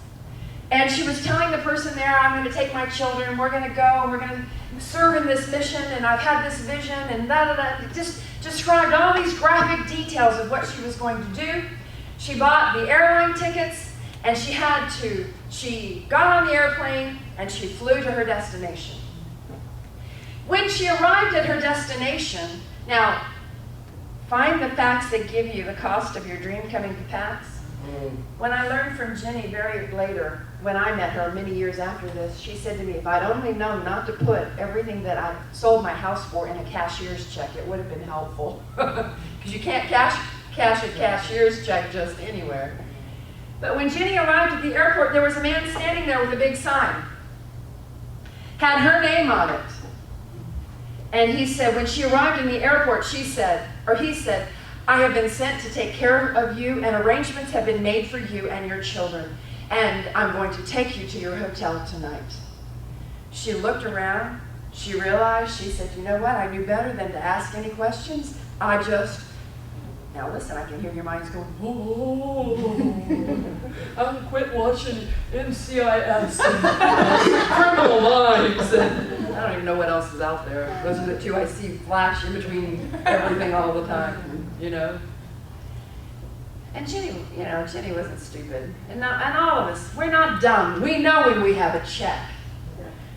And she was telling the person there, I'm going to take my children, we're going to go, and we're going to serve in this mission, and I've had this vision, and da-da-da. Just described all these graphic details of what she was going to do. She bought the airline tickets, and she got on the airplane, and she flew to her destination. When she arrived at her destination, now, find the facts that give you the cost of your dream coming to pass. When I learned from Jenny very later, when I met her many years after this, she said to me, if I'd only known not to put everything that I sold my house for in a cashier's check, it would have been helpful. Because you can't cash a cashier's check just anywhere. But when Jenny arrived at the airport, there was a man standing there with a big sign. Had her name on it. And he said, when she arrived in the airport, he said, I have been sent to take care of you, and arrangements have been made for you and your children, and I'm going to take you to your hotel tonight. She looked around, she realized, she said, you know what, I knew better than to ask any questions. Now listen, I can hear your minds going, oh, I'm quit watching NCIS and Criminal Minds, and I don't even know what else is out there. Those are the two I see flash in between everything all the time, you know. And Jenny wasn't stupid. And all of us, we're not dumb. We know when we have a check.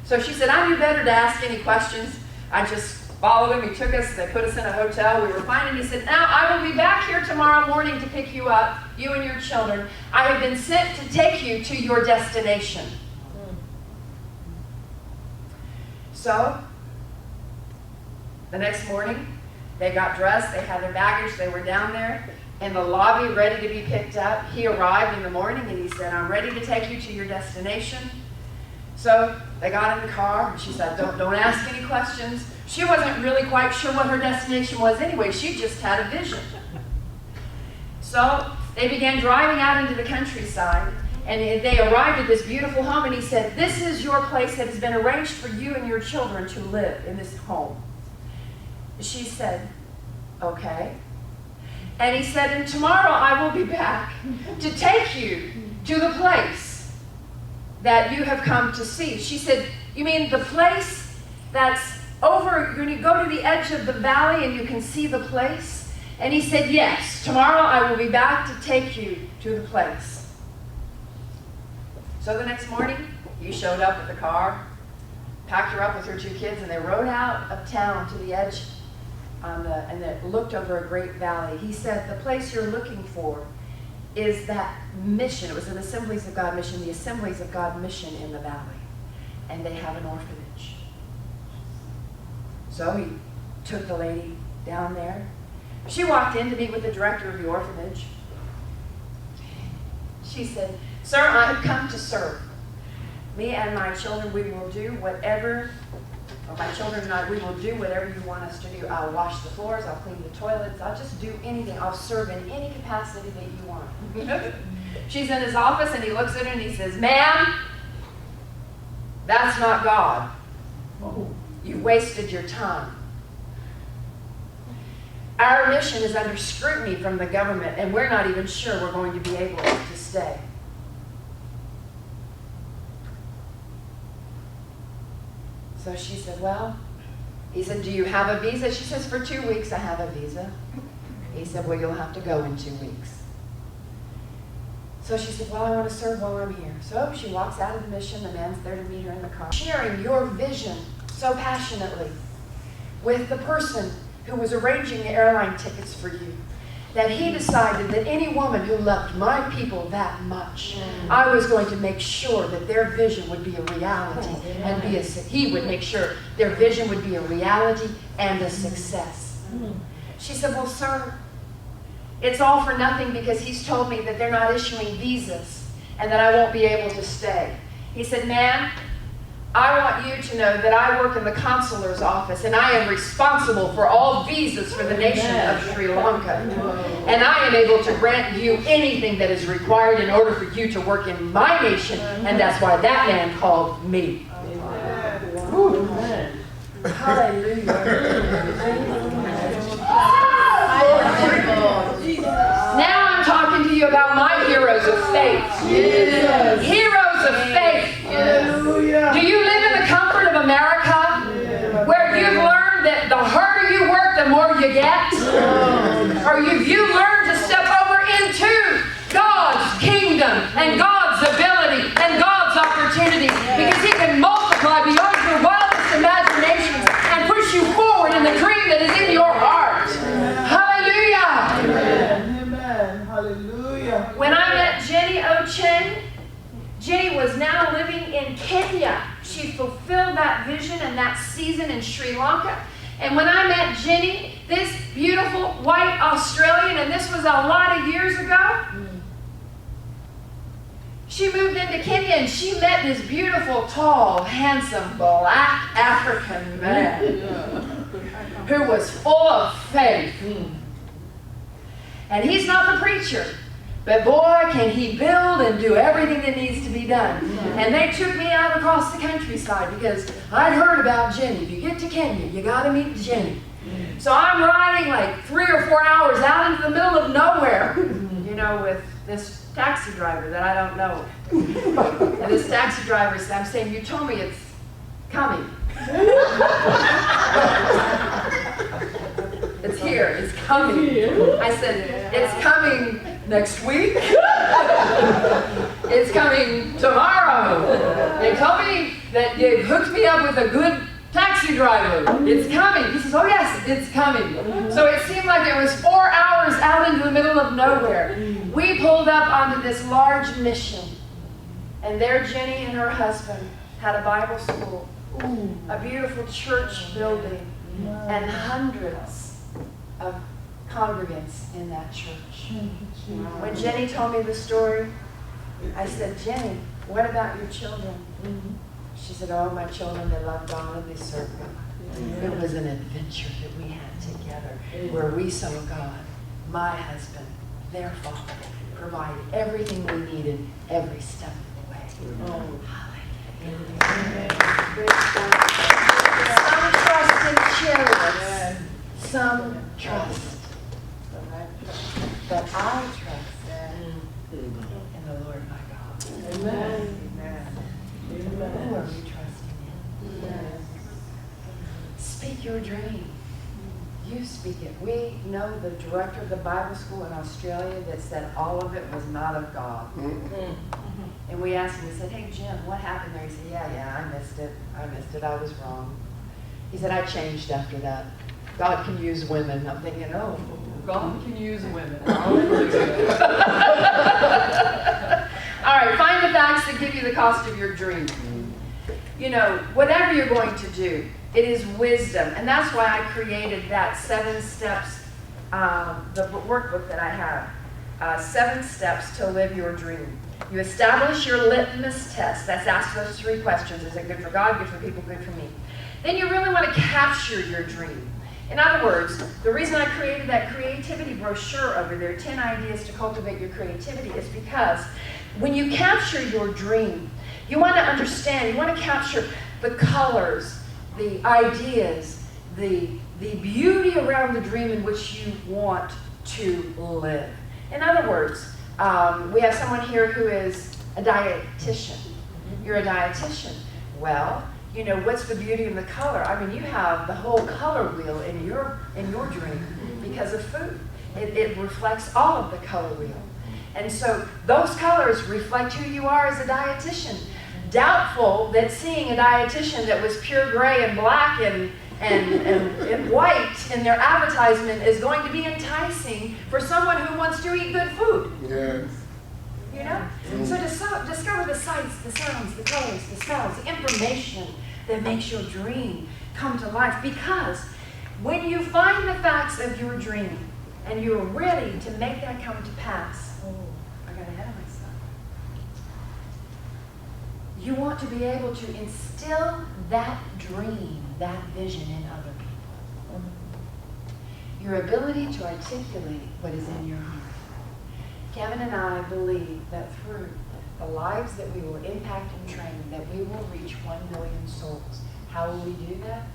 So she said, I knew better to ask any questions. I just followed him. He took us. They put us in a hotel. We were fine. And he said, now I will be back here tomorrow morning to pick you up, you and your children. I have been sent to take you to your destination. So the next morning, they got dressed. They had their baggage. They were down there in the lobby ready to be picked up. He arrived in the morning and he said, I'm ready to take you to your destination. So they got in the car and she said, don't ask any questions. She wasn't really quite sure what her destination was anyway. She just had a vision. So they began driving out into the countryside, and they arrived at this beautiful home, and he said, this is your place that has been arranged for you and your children to live in this home. She said, okay. And he said, and tomorrow I will be back to take you to the place that you have come to see. She said, you mean the place that's over, when you go to the edge of the valley and you can see the place? And he said, yes, tomorrow I will be back to take you to the place. So the next morning, he showed up with the car, packed her up with her two kids, and they rode out of town to the edge and they looked over a great valley. He said, the place you're looking for is that mission. It was an Assemblies of God mission, the Assemblies of God mission in the valley. And they have an orphanage. So he took the lady down there. She walked in to meet with the director of the orphanage. She said, sir, I have come to serve. Me and my children, we will do whatever or my children and I, we will do whatever you want us to do. I'll wash the floors, I'll clean the toilets, I'll just do anything. I'll serve in any capacity that you want. She's in his office and he looks at her and he says, ma'am, that's not God. You wasted your time. Our mission is under scrutiny from the government, and we're not even sure we're going to be able to stay. So she said, well, he said, do you have a visa? She says, for 2 weeks I have a visa. He said, well, you'll have to go in 2 weeks. So she said, well, I want to serve while I'm here. So she walks out of the mission. The man's there to meet her in the car. Sharing your vision so passionately with the person who was arranging the airline tickets for you, that he decided that any woman who loved my people that much, I was going to make sure that their vision would be a reality and he would make sure their vision would be a reality and a success. She said, well, sir, it's all for nothing because he's told me that they're not issuing visas and that I won't be able to stay. He said, ma'am, I want you to know that I work in the consular's office and I am responsible for all visas for the nation of Sri Lanka. And I am able to grant you anything that is required in order for you to work in my nation. And that's why that man called me. Hallelujah. Now I'm talking to you about my heroes of faith. Heroes of faith. Do you live in the comfort of America where you've learned that the harder you work, the more you get? Or you learned to step over into God's kingdom and God's ability and God's opportunity because He can multiply beyond your wildest imaginations and push you forward in the dream that is in your heart. Hallelujah. Amen. Hallelujah. When I met Jenny Ochen, Jenny was now living in Kenya. She fulfilled that vision and that season in Sri Lanka. And when I met Jenny, this beautiful white Australian, and this was a lot of years ago, she moved into Kenya and she met this beautiful, tall, handsome, black African man who was full of faith. And he's not the preacher. But boy, can he build and do everything that needs to be done. And they took me out across the countryside because I'd heard about Jenny. If you get to Kenya, you got to meet Jenny. So I'm riding like 3 or 4 hours out into the middle of nowhere, you know, with this taxi driver that I don't know. And this taxi driver said, I'm saying, you told me it's coming. It's here, it's coming. I said, it's coming next week. It's coming tomorrow. They told me that they hooked me up with a good taxi driver. It's coming. He says, oh yes, it's coming. So it seemed like it was 4 hours out into the middle of nowhere. We pulled up onto this large mission. And there Jenny and her husband had a Bible school, a beautiful church building, and hundreds of congregants in that church. When Jenny told me the story, I said, Jenny, what about your children? She said, oh, my children, they love God and they serve God. It was an adventure that we had together where we saw God, my husband, their father, provide everything we needed every step of the way. Hallelujah. Some trust in chariots, some trust. But I trust in the Lord my God. Amen. Who are we trusting in? Speak your dream. You speak it. We know the director of the Bible school in Australia that said all of it was not of God. And we asked him, we said, hey Jim, what happened there? He said, yeah, I missed it. I was wrong. He said, I changed after that. God can use women. I'm thinking, oh, God can use women. All right, find the facts that give you the cost of your dream. You know, whatever you're going to do, it is wisdom. And that's why I created that 7 steps, the workbook that I have. 7 steps to live your dream. You establish your litmus test. That's ask those 3 questions. Is it good for God, good for people, good for me? then you really want to capture your dream. In other words, the reason I created that creativity brochure over there, 10 ideas to cultivate your creativity, is because when you capture your dream, you want to understand, you want to capture the colors, the ideas, the beauty around the dream in which you want to live. In other words, we have someone here who is a dietitian. You're a dietitian. Well, you know, what's the beauty in the color? I mean, you have the whole color wheel in your dream because of food. It reflects all of the color wheel. And so those colors reflect who you are as a dietitian. Doubtful that seeing a dietitian that was pure gray and black and white in their advertisement is going to be enticing for someone who wants to eat good food. Yes. You know? So discover the sights, the sounds, the colors, the smells, the information that makes your dream come to life. Because when you find the facts of your dream and you're ready to make that come to pass, I got ahead of myself. You want to be able to instill that dream, that vision in other people. Your ability to articulate what is in your heart. Kevin and I believe that through the lives that we will impact and train, that we will reach 1 million souls. How will we do that?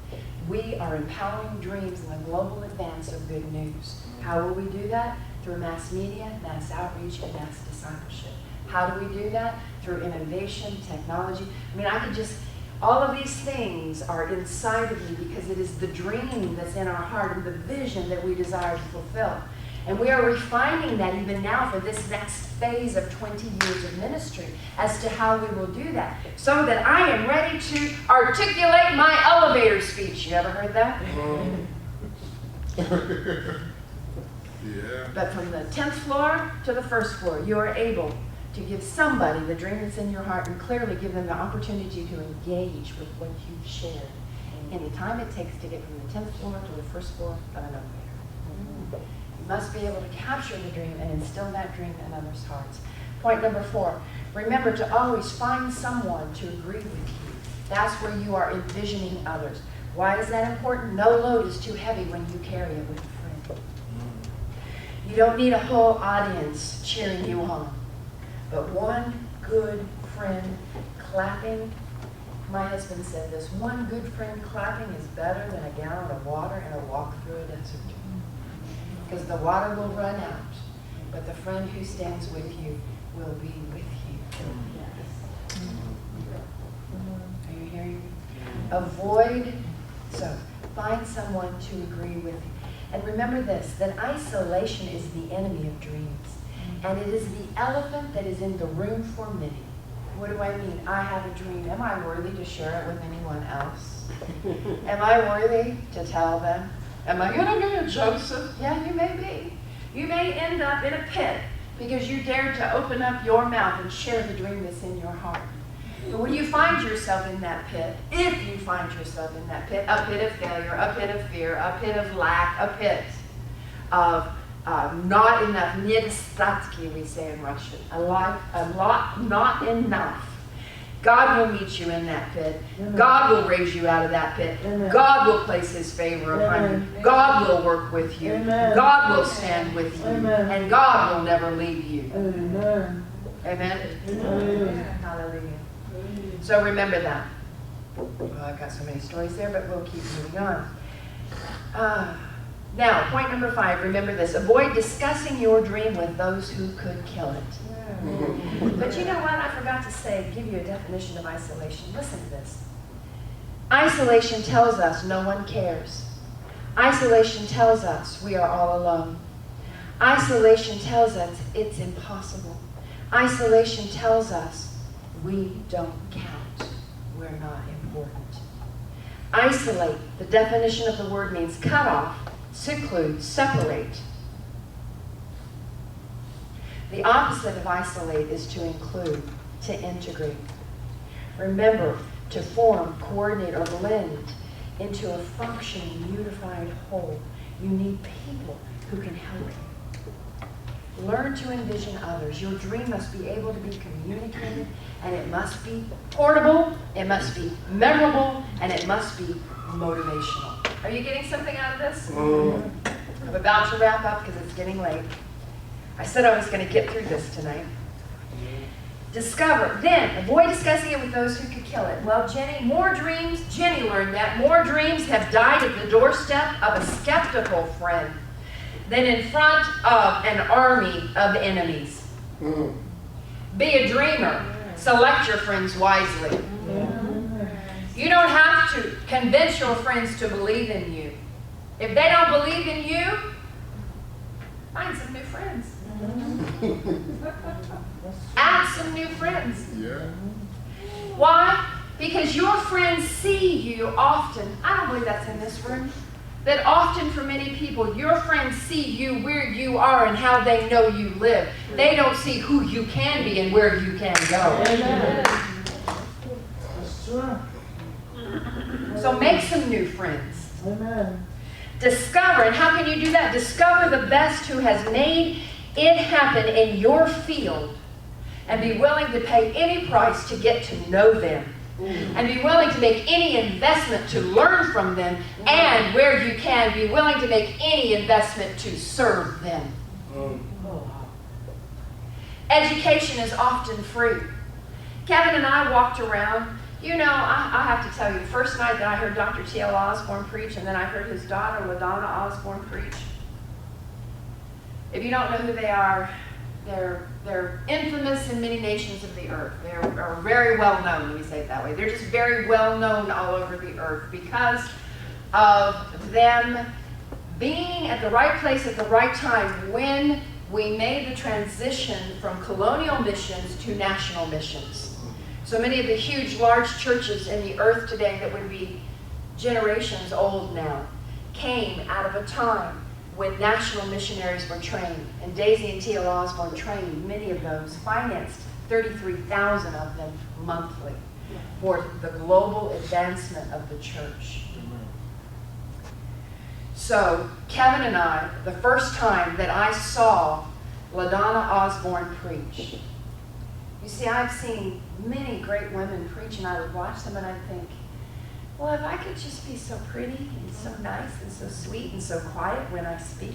We are empowering dreams in the global advance of good news. How will we do that? Through mass media, mass outreach, and mass discipleship. How do we do that? Through innovation, technology. I mean, I could just, all of these things are inside of me because it is the dream that's in our heart and the vision that we desire to fulfill. And we are refining that even now for this next phase of 20 years of ministry as to how we will do that. So that I am ready to articulate my elevator speech. You ever heard that? Yeah. But from the 10th floor to the 1st floor, you are able to give somebody the dream that's in your heart and clearly give them the opportunity to engage with what you've shared in the time it takes to get from the 10th floor to the 1st floor of an elevator. You must be able to capture the dream and instill that dream in others' hearts. Point number 4, remember to always find someone to agree with you. That's where you are envisioning others. Why is that important? No load is too heavy when you carry it with a friend. You don't need a whole audience cheering you on, but one good friend clapping. My husband said this, one good friend clapping is better than a gallon of water and a walk through a desert. Because the water will run out, but the friend who stands with you will be with you. Are you hearing me? Avoid, so find someone to agree with you. And remember this, that isolation is the enemy of dreams. And it is the elephant that is in the room for many. What do I mean? I have a dream. Am I worthy to share it with anyone else? Am I worthy to tell them? Am I going to be a Joseph? Yeah, you may be. You may end up in a pit because you dared to open up your mouth and share the dream that's in your heart. But when you find yourself in that pit, if you find yourself in that pit, a pit of failure, a pit of fear, a pit of lack, a pit of not enough, nedostatki, we say in Russian, a lot, not enough. God will meet you in that pit. God will raise you out of that pit. God will place His favor upon you. God will work with you. God will stand with you. And God will never leave you. Amen? Hallelujah. So remember that. Well, I've got so many stories there, but we'll keep moving on. Now, point number 5, remember this. Avoid discussing your dream with those who could kill it. But you know what? I forgot to say, give you a definition of isolation. Listen to this. Isolation tells us no one cares. Isolation tells us we are all alone. Isolation tells us it's impossible. Isolation tells us we don't count. We're not important. Isolate, the definition of the word means cut off, seclude, separate. The opposite of isolate is to include, to integrate. Remember, to form, coordinate, or blend into a functioning, unified whole. You need people who can help you. Learn to envision others. Your dream must be able to be communicated, and it must be portable, it must be memorable, and it must be motivational. Are you getting something out of this? I'm about to wrap up because it's getting late. I said I was going to get through this tonight. Discover, then avoid discussing it with those who could kill it. Well, Jenny learned that more dreams have died at the doorstep of a skeptical friend than in front of an army of enemies. Be a dreamer. Select your friends wisely. You don't have to convince your friends to believe in you. If they don't believe in you, find some new friends. Add some new friends. Yeah. Why? Because your friends see you often. I don't believe that's in this room. That often for many people, your friends see you where you are and how they know you live. They don't see who you can be and where you can go. Amen. That's true. So make some new friends. Amen. Discover, and how can you do that? Discover the best who has made it happen in your field and be willing to pay any price to get to know them. And be willing to make any investment to learn from them, and where you can, be willing to make any investment to serve them. Education is often free. Kevin and I walked around. You know, I have to tell you, the first night that I heard Dr. T.L. Osborne preach, and then I heard his daughter, LaDonna Osborne, preach. If you don't know who they are, they're infamous in many nations of the earth. They're very well known, let me say it that way. They're just very well known all over the earth because of them being at the right place at the right time when we made the transition from colonial missions to national missions. So many of the huge, large churches in the earth today that would be generations old now came out of a time when national missionaries were trained. And Daisy and T.L. Osborne trained many of those, financed 33,000 of them monthly for the global advancement of the church. So Kevin and I, the first time that I saw LaDonna Osborne preach, you see, I've seen many great women preach, and I would watch them and I'd think, well, if I could just be so pretty and so nice and so sweet and so quiet when I speak.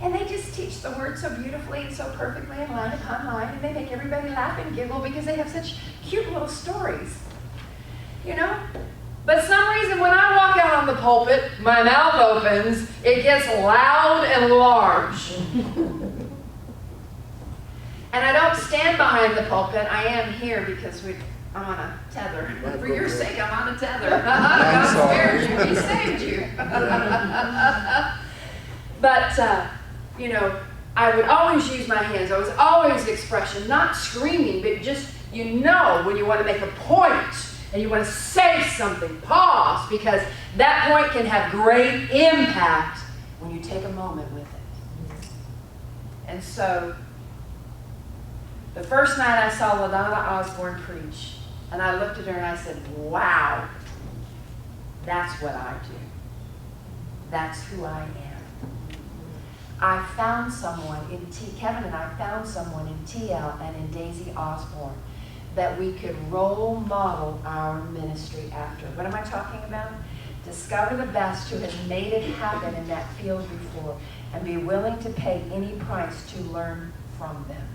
And they just teach the word so beautifully and so perfectly and line upon line, and they make everybody laugh and giggle because they have such cute little stories. You know? But some reason when I walk out on the pulpit, my mouth opens, it gets loud and large. And I don't stand behind the pulpit. I am here because I'm on a tether. For your sake, I'm on a tether. God spared you. He saved you. But, you know, I would always use my hands. I was always expression, not screaming, but just, you know, when you want to make a point and you want to say something, pause, because that point can have great impact when you take a moment with it. And so, the first night I saw LaDonna Osborne preach, and I looked at her and I said, wow, that's what I do. That's who I am. I found someone Kevin and I found someone in TL and in Daisy Osborne that we could role model our ministry after. What am I talking about? Discover the best who has made it happen in that field before and be willing to pay any price to learn from them.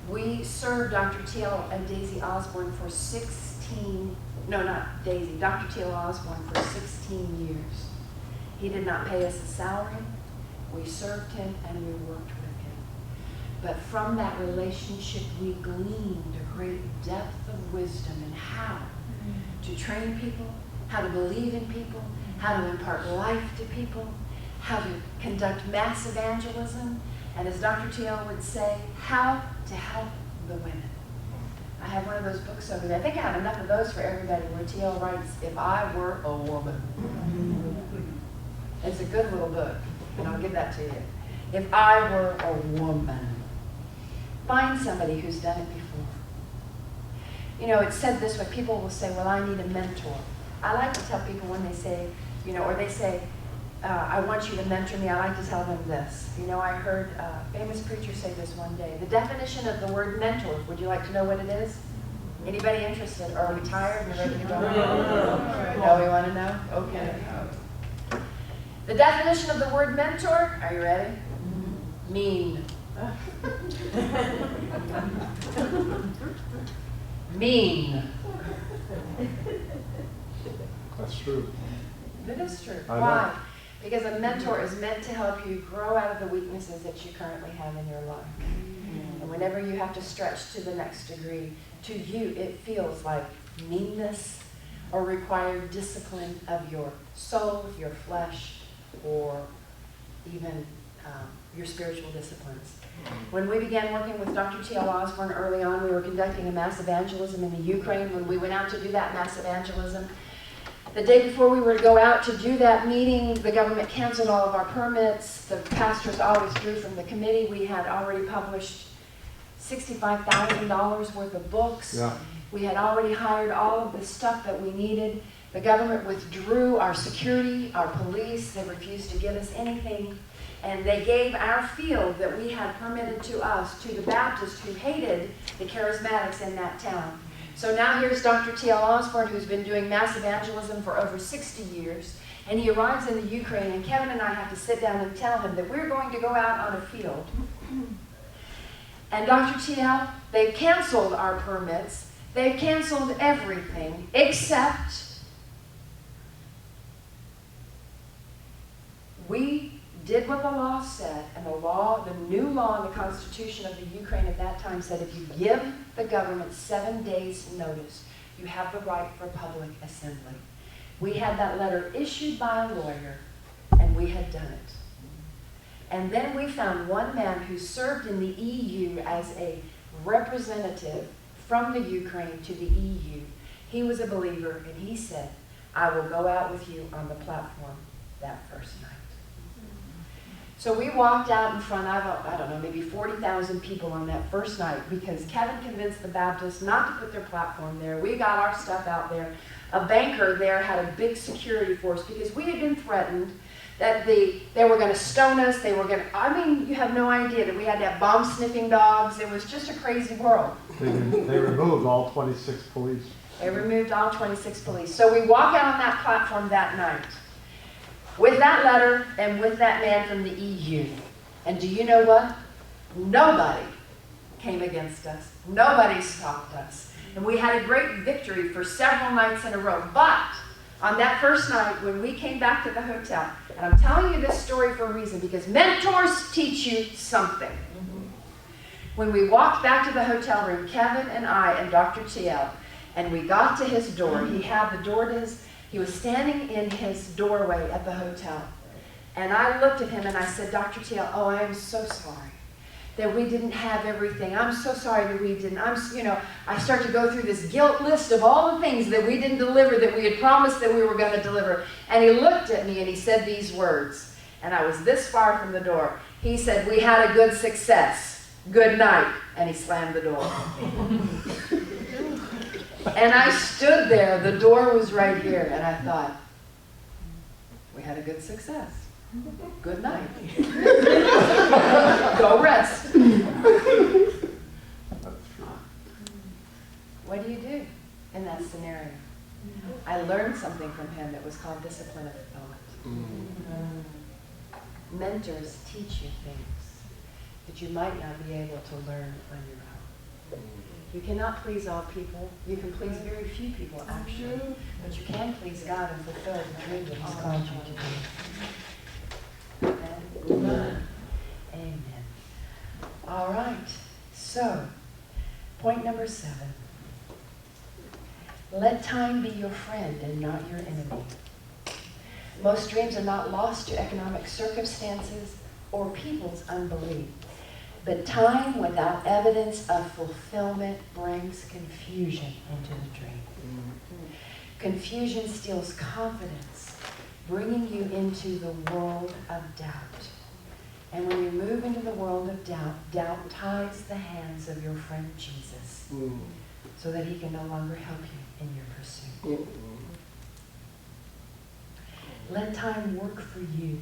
We served Dr. T.L. and Daisy Osborne for Dr. T.L. Osborne for 16 years. He did not pay us a salary. We served him and we worked with him. But from that relationship, we gleaned a great depth of wisdom in how to train people, how to believe in people, how to impart life to people, how to conduct mass evangelism, and as Dr. T.L. would say, how to help the women. I have one of those books over there. I think I have enough of those for everybody where T.L. writes, If I Were a Woman. It's a good little book, and I'll give that to you. If I were a woman. Find somebody who's done it before. You know, it's said this way. People will say, well, I need a mentor. I like to tell people when they say, you know, or they say, I want you to mentor me, I like to tell them this. You know, I heard a famous preacher say this one day. The definition of the word mentor, would you like to know what it is? Anybody interested? Or are we tired and ready to go? No. No, we want to know? Okay. The definition of the word mentor, are you ready? Mean. Mean. That's true. It is true. I know. Why? Because a mentor is meant to help you grow out of the weaknesses that you currently have in your life. And whenever you have to stretch to the next degree, to you it feels like meanness or required discipline of your soul, your flesh, or even your spiritual disciplines. When we began working with Dr. T.L. Osborne early on, we were conducting a mass evangelism in the Ukraine. When we went out to do that mass evangelism, the day before we were to go out to do that meeting, the government canceled all of our permits. The pastors always drew from the committee. We had already published $65,000 worth of books. Yeah. We had already hired all of the stuff that we needed. The government withdrew our security, our police. They refused to give us anything. And they gave our field that we had permitted to us to the Baptists who hated the charismatics in that town. So now here's Dr. T.L. Osborne, who's been doing mass evangelism for over 60 years. And he arrives in the Ukraine, and Kevin and I have to sit down and tell him that we're going to go out on a field. And Dr. T.L., they've canceled our permits. They've canceled everything except we did what the law said, and the new law in the Constitution of the Ukraine at that time said if you give the government 7 days notice, you have the right for public assembly. We had that letter issued by a lawyer, and we had done it. And then we found one man who served in the EU as a representative from the Ukraine to the EU. He was a believer, and he said, I will go out with you on the platform that first night. So we walked out in front of, I don't know, maybe 40,000 people on that first night because Kevin convinced the Baptists not to put their platform there. We got our stuff out there. A banker there had a big security force because we had been threatened that they were going to stone us. They were going to, I mean, you have no idea that we had to have bomb-sniffing dogs. It was just a crazy world. They removed all 26 police. They removed all 26 police. So we walk out on that platform that night with that letter and with that man from the EU. And do you know what? Nobody came against us. Nobody stopped us. And we had a great victory for several nights in a row. But on that first night, when we came back to the hotel, and I'm telling you this story for a reason, because mentors teach you something. When we walked back to the hotel room, Kevin and I and Dr. T.L., and we got to his door, he had the door to his, he was standing in his doorway at the hotel. And I looked at him and I said, Dr. T.L., oh, I am so sorry that we didn't have everything. I'm so sorry that we didn't. I start to go through this guilt list of all the things that we didn't deliver, that we had promised that we were going to deliver. And he looked at me and he said these words. And I was this far from the door. He said, we had a good success. Good night. And he slammed the door. And I stood there. The door was right here. And I thought, we had a good success. Good night. Go rest. What do you do in that scenario? I learned something from him that was called discipline of thought. Mentors teach you things that you might not be able to learn on your own. You cannot please all people. You can please very few people, actually. But you can please God and fulfill the dream that He's called you to do. Amen. Amen. All right. So, point number 7. Let time be your friend and not your enemy. Most dreams are not lost to economic circumstances or people's unbelief. But time without evidence of fulfillment brings confusion into the dream. Confusion steals confidence, bringing you into the world of doubt. And when you move into the world of doubt, doubt ties the hands of your friend Jesus so that He can no longer help you in your pursuit. Let time work for you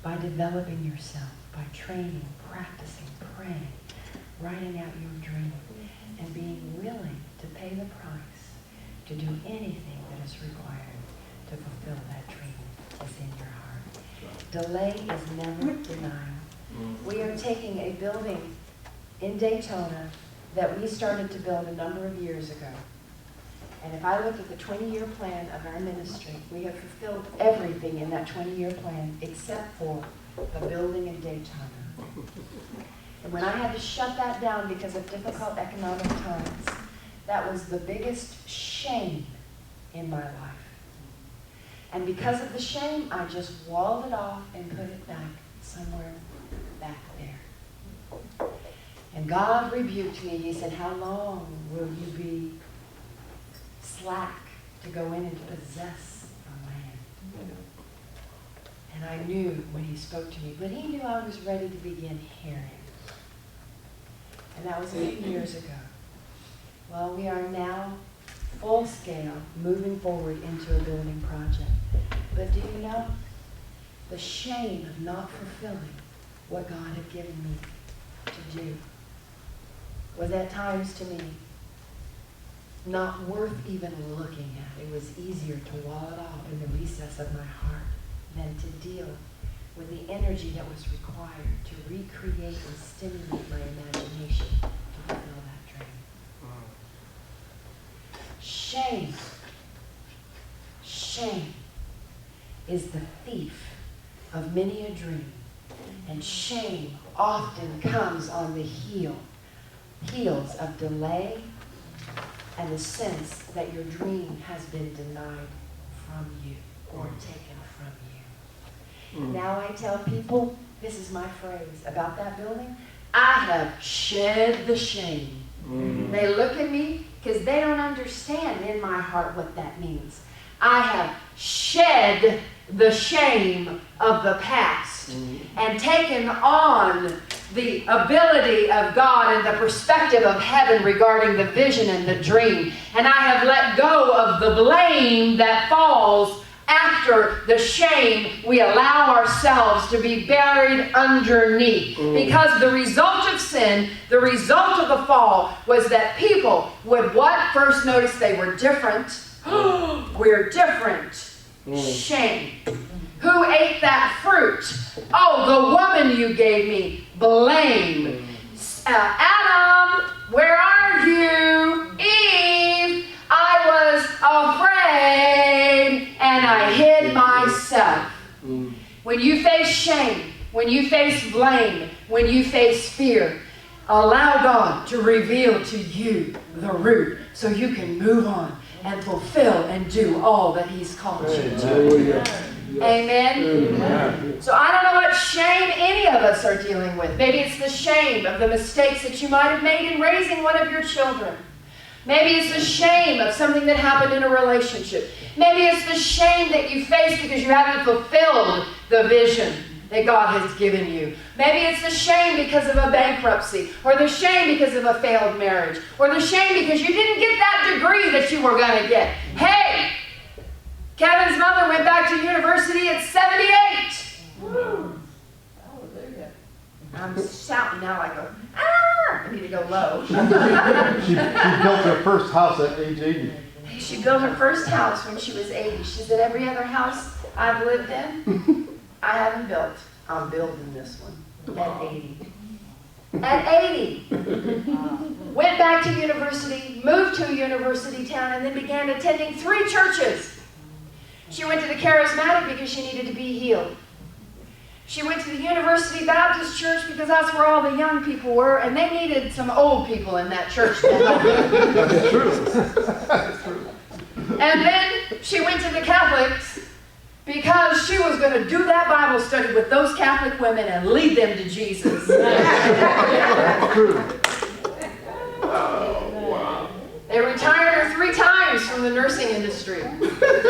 by developing yourself, by training, practicing, praying, writing out your dream, and being willing to to pay the price, to do anything that is required to fulfill that dream that's in your heart. Delay is never denial. We are taking a building in Daytona that we started to build a number of years ago. And if I look at the 20-year plan of our ministry, we have fulfilled everything in that 20-year plan except for a building in Daytona. And when I had to shut that down because of difficult economic times, that was the biggest shame in my life. And because of the shame, I just walled it off and put it back somewhere back there. And God rebuked me. He said, how long will you be slack to go in and to possess the land? And I knew when he spoke to me, but he knew I was ready to begin hearing. And that was a few years ago. Well, we are now full scale moving forward into a building project. But do you know the shame of not fulfilling what God had given me to do was at times to me not worth even looking at. It was easier to wall it off in the recess of my heart than to deal with the energy that was required to recreate and stimulate my imagination to fulfill that dream. Shame. Shame is the thief of many a dream. And shame often comes on the heels of delay and the sense that your dream has been denied from you or taken from you. Now I tell people, this is my phrase about that building, I have shed the shame. They look at me because they don't understand in my heart what that means. I have shed the shame of the past and taken on the ability of God and the perspective of heaven regarding the vision and the dream. And I have let go of the blame that falls after the shame we allow ourselves to be buried underneath. Because the result of sin, the result of the fall, was that people would what? First notice they were different. We're different. Shame. Who ate that fruit? Oh, the woman you gave me. Blame. Adam, where are you? Eve, I was afraid and I hid myself. When you face shame, when you face blame, when you face fear, allow God to reveal to you the root so you can move on and fulfill and do all that He's called you to do. Amen? So I don't know what shame any of us are dealing with. Maybe it's the shame of the mistakes that you might have made in raising one of your children. Maybe it's the shame of something that happened in a relationship. Maybe it's the shame that you face because you haven't fulfilled the vision that God has given you. Maybe it's the shame because of a bankruptcy, or the shame because of a failed marriage, or the shame because you didn't get that degree that you were going to get. Hey, Kevin's mother went back to university at 78. Woo. Hallelujah. I'm shouting now like I need to go low. She built her first house at age 80. She built her first house when she was 80. She said, every other house I've lived in, I haven't built. I'm building this one at 80. At 80. Went back to university, moved to a university town, and then began attending 3 churches. She went to the Charismatic because she needed to be healed. She went to the University Baptist Church because that's where all the young people were, and they needed some old people in that church to help them. That's true. And then she went to the Catholics because she was going to do that Bible study with those Catholic women and lead them to Jesus. That's true. They retired her 3 times from the nursing industry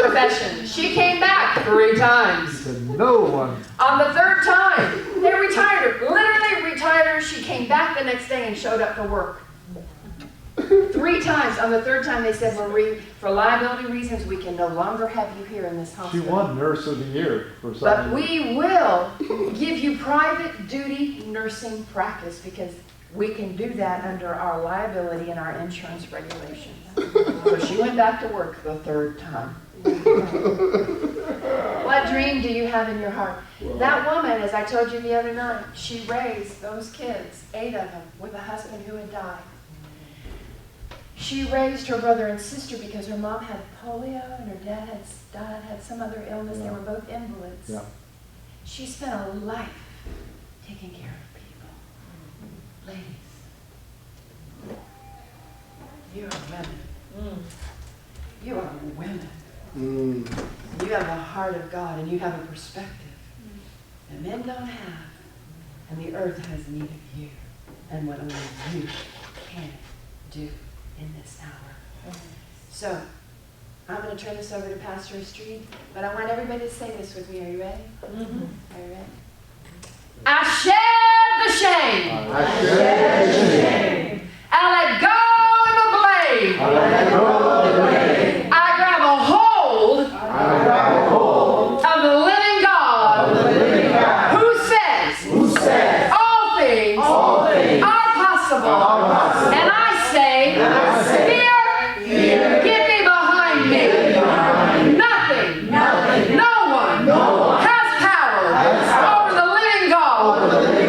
profession. She came back 3 times. Said no one. On the 3rd time, they retired her. Literally retired her. She came back the next day and showed up for work. 3 times. On the 3rd time, they said, Marie, for liability reasons, we can no longer have you here in this She hospital. won Nurse of the Year for But something. we will give you private duty nursing practice because we can do that under our liability and our insurance regulations. So she went back to work the third time. What dream do you have in your heart? That woman, as I told you the other night, she raised those kids, 8 of them, with a husband who had died. She raised her brother and sister because her mom had polio and her dad had died, had some other illness. They were both invalids. Yeah. She spent a life taking care of people. Ladies, you are women. You are women. You have the heart of God and you have a perspective that men don't have. And the earth has need of you and what only you can do in this hour. So, I'm going to turn this over to Pastor Street, but I want everybody to say this with me. Are you ready? Are you ready? I shed the shame. I shed the shame. I let go of the blame. I let go of the blame. I grab a hold I grab a hold of the living God, of the living God who says who says all things all things are possible. are possible. And I say, And I say, fear, get thee behind me. Nothing, no one no one has power has power over the living God over the living